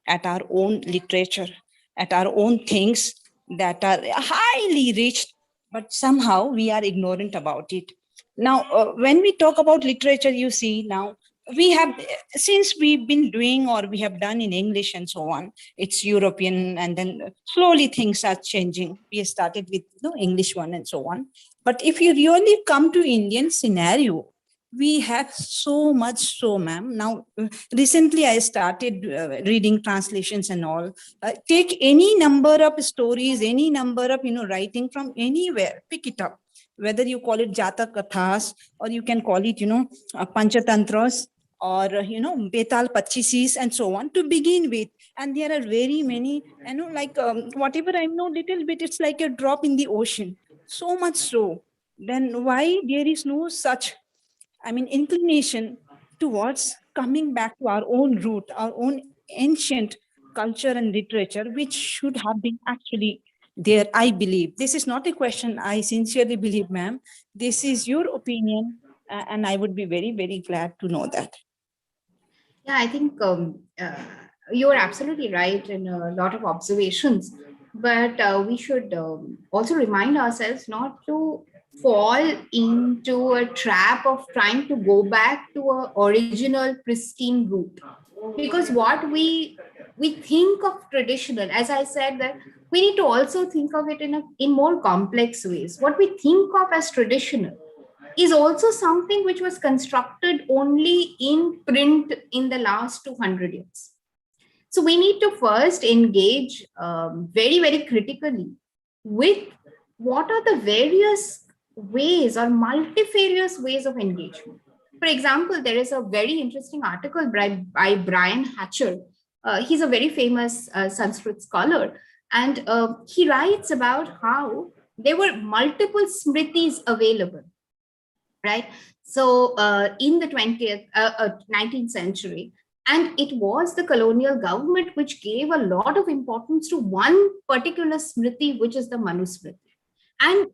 E: at our own literature, at our own things that are highly rich, but somehow we are ignorant about it. Now, when we talk about literature, you see, now we have, since we've been doing or we have done in English and so on, it's European, and then slowly things are changing. We started with English one and so on. But if you really come to Indian scenario, we have so much so, ma'am. Now, recently I started reading translations and all. Take any number of stories, any number of, writing from anywhere, pick it up. Whether you call it Jata Kathas, or you can call it, Panchatantras, or, Betal Pachisis and so on to begin with. And there are very many, like whatever I know little bit, it's like a drop in the ocean. So much so. Then why there is no such, inclination towards coming back to our own root, our own ancient culture and literature, which should have been actually there, I believe. This is not a question, I sincerely believe, ma'am. This is your opinion, and I would be very, very glad to know that.
D: Yeah, I think you are absolutely right in a lot of observations, but we should also remind ourselves not to fall into a trap of trying to go back to a original pristine route, because what we think of traditional, as I said, that we need to also think of it in more complex ways. What we think of as traditional is also something which was constructed only in print in the last 200 years. So we need to first engage very, very critically with what are the various ways or multifarious ways of engagement. For example, there is a very interesting article by Brian Hatcher. He's a very famous Sanskrit scholar, and he writes about how there were multiple smritis available, right? So in the 19th century, and it was the colonial government which gave a lot of importance to one particular smriti, which is the Manusmriti. And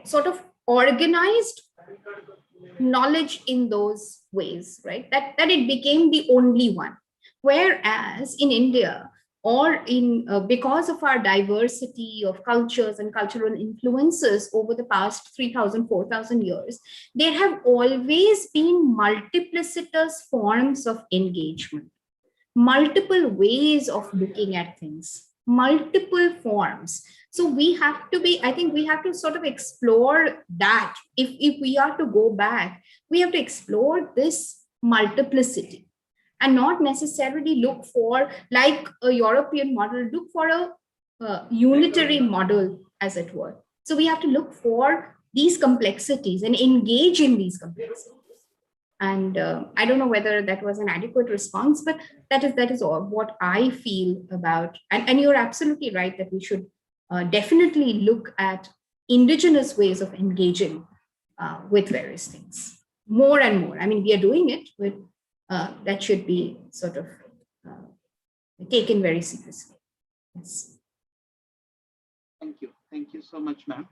D: sort of organized knowledge in those ways, right? That it became the only one. Whereas in India, or in because of our diversity of cultures and cultural influences over the past 3,000, 4,000 years, there have always been multiplicitous forms of engagement, multiple ways of looking at things, multiple forms. So we have to be, I think we have to sort of explore that. If we are to go back, we have to explore this multiplicity and not necessarily look for, like a European model, look for a unitary model, as it were. So we have to look for these complexities and engage in these complexities. And I don't know whether that was an adequate response, but that is all what I feel about. And you're absolutely right that we should definitely look at indigenous ways of engaging with various things more and more. I mean, we are doing it, but that should be sort of taken very seriously. Yes.
A: Thank you so much, ma'am.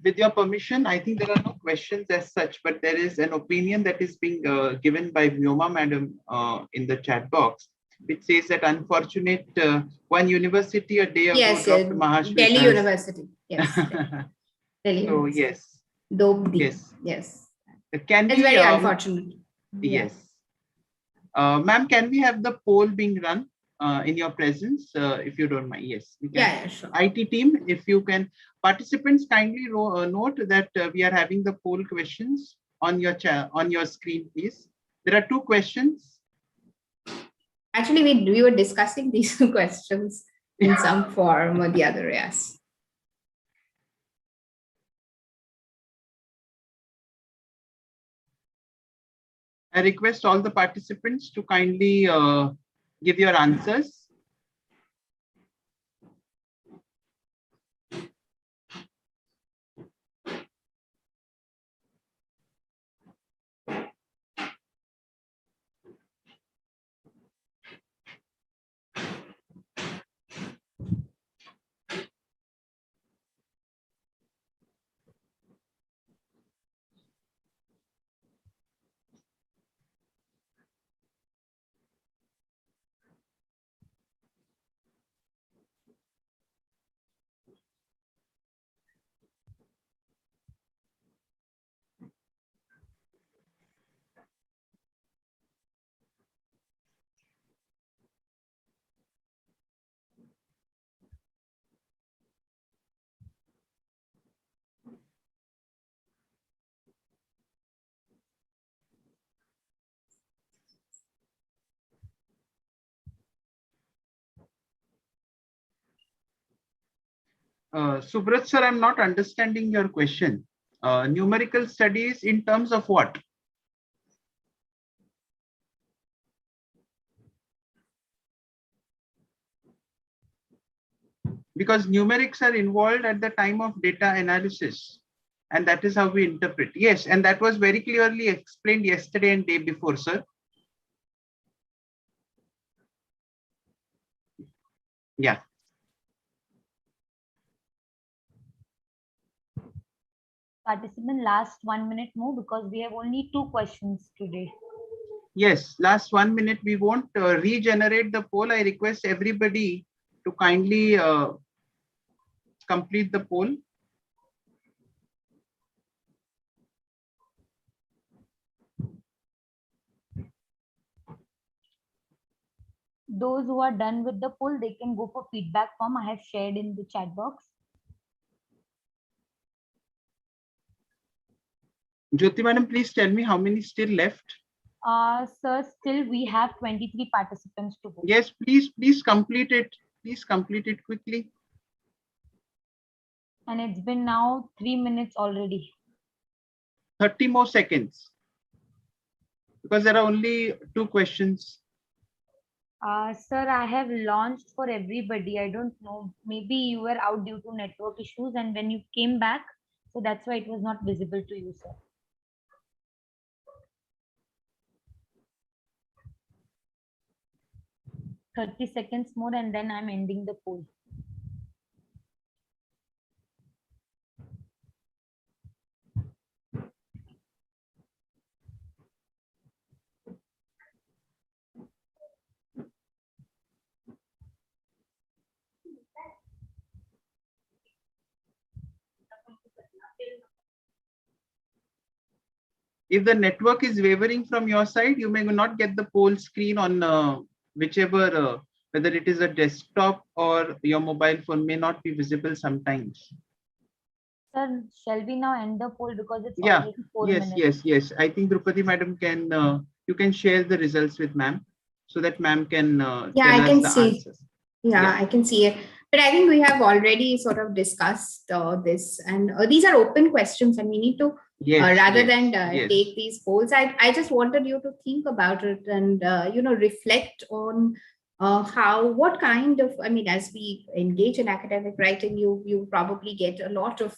A: With your permission, I think there are no questions as such, but there is an opinion that is being given by Vyoma madam in the chat box, which says that unfortunate one university a day ago
D: Yes,
A: dropped Mahashweta's.
D: Delhi University. Yes. Delhi
A: So
D: University.
A: yes.
D: Dhrupadi. Yes.
A: Can
D: it's
A: we,
D: very unfortunate.
A: Yes. Ma'am, can we have the poll being run in your presence, if you don't mind? Yes, we can.
D: Yeah, sure.
A: IT team, if you can. Participants, kindly note that we are having the poll questions on your screen, please. There are 2 questions.
D: Actually, we were discussing these questions in some form or the other, yes.
A: I request all the participants to kindly give your answers. Subrat sir, I'm not understanding your question. Numerical studies in terms of what? Because numerics are involved at the time of data analysis, and that is how we interpret. Yes, and that was very clearly explained yesterday and day before, sir. Yeah.
B: Participant, last 1 minute more because we have only 2 questions today.
A: Yes, last 1 minute. We won't regenerate the poll. I request everybody to kindly complete the poll.
B: Those who are done with the poll, they can go for feedback form. I have shared in the chat box.
A: Jyoti madam, please tell me how many still left.
B: Sir, still we have 23 participants to go.
A: Yes, please complete it. Please complete it quickly.
B: And it's been now 3 minutes already.
A: 30 more seconds. Because there are only 2 questions.
B: Sir, I have launched for everybody. I don't know. Maybe you were out due to network issues, and when you came back, so that's why it was not visible to you, sir. 30 seconds more, and then I'm ending the poll.
A: If the network is wavering from your side, you may not get the poll screen on whichever, whether it is a desktop or your mobile phone may not be visible sometimes.
F: Sir, shall we now end the poll because it's
A: Yeah,
F: already 4 minutes?
A: yes. I think Dhrupadi madam can, you can share the results with ma'am so that ma'am can
D: Yeah,
A: tell
D: I can
A: us the
D: see.
A: answers.
D: Yeah, I can see it. But I think we have already sort of discussed this, and these are open questions, and we need to, rather than take these polls, I just wanted you to think about it and, reflect on what kind of, I mean, as we engage in academic writing, you probably get a lot of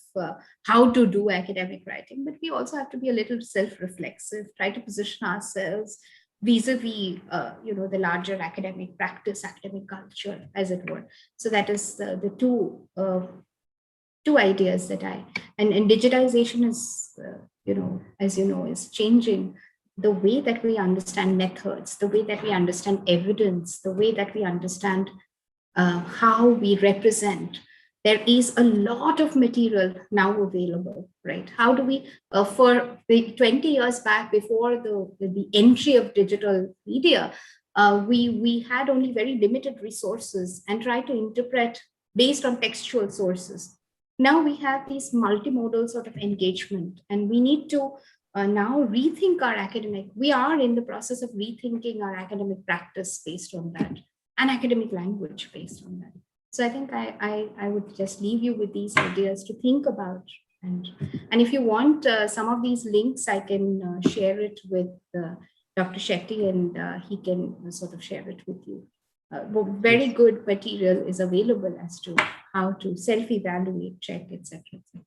D: how to do academic writing, but we also have to be a little self-reflexive, try to position ourselves vis-a-vis, the larger academic practice, academic culture, as it were. So that is the two ideas that and digitization is, as you know, is changing the way that we understand methods, the way that we understand evidence, the way that we understand how we represent. There is a lot of material now available, right? How do we, for the 20 years back, before the entry of digital media, we had only very limited resources and tried to interpret based on textual sources. Now we have these multimodal sort of engagement, and we need to now rethink our academic. We are in the process of rethinking our academic practice based on that, and academic language based on that. So I think I would just leave you with these ideas to think about. And if you want some of these links, I can share it with Dr. Shetty, and he can sort of share it with you. Very good material is available as to how to self-evaluate, check, etc., etc.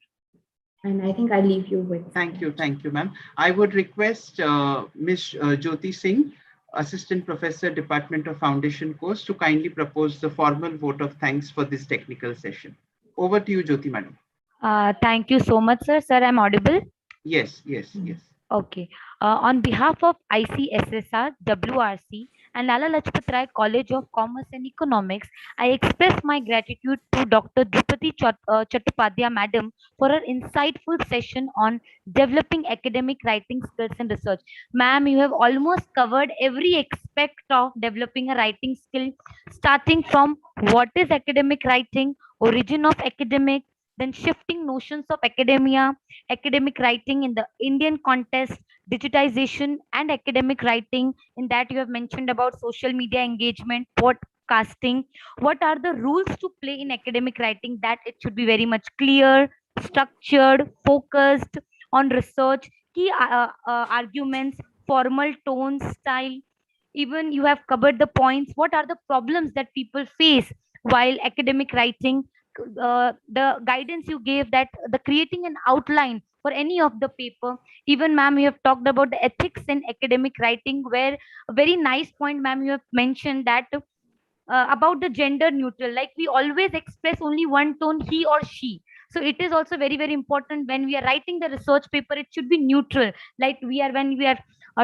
D: And I think I leave you with.
A: Thank you, ma'am. I would request Ms. Jyoti Singh, Assistant Professor, Department of Foundation Course, to kindly propose the formal vote of thanks for this technical session. Over to you, Jyoti madam.
F: Thank you so much, sir. Sir, I'm audible?
A: Yes.
F: Okay. On behalf of ICSSR, WRC, and Lala Lajpat Rai College of Commerce and Economics, I express my gratitude to Dr. Dhrupadi Chattopadhyay Madam for her insightful session on developing academic writing skills and research. Ma'am, you have almost covered every aspect of developing a writing skill, starting from what is academic writing, origin of academic, then shifting notions of academia, academic writing in the Indian context, digitization, and academic writing. In that, you have mentioned about social media engagement, podcasting. What are the rules to play in academic writing? That it should be very much clear, structured, focused on research, key arguments, formal tone, style. Even you have covered the points. What are the problems that people face while academic writing? The guidance you gave, that the creating an outline for any of the paper. Even ma'am, you have talked about the ethics in academic writing, where a very nice point, ma'am, you have mentioned that about the gender neutral, like we always express only one tone, he or she. So it is also very, very important when we are writing the research paper, it should be neutral, like we are when we are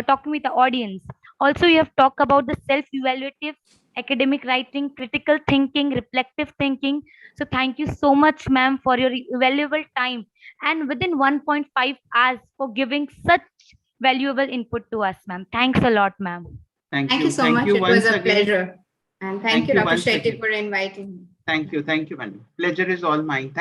F: talking with the audience. Also, you have talked about the self-evaluative academic writing, critical thinking, reflective thinking. So thank you so much, ma'am, for your valuable time, and within 1.5 hours for giving such valuable input to us, ma'am. Thanks a lot, ma'am.
D: Thank you so much. It was a pleasure. And thank you, Dr. Shetty, for inviting me.
A: Thank you, madam. Pleasure is all mine.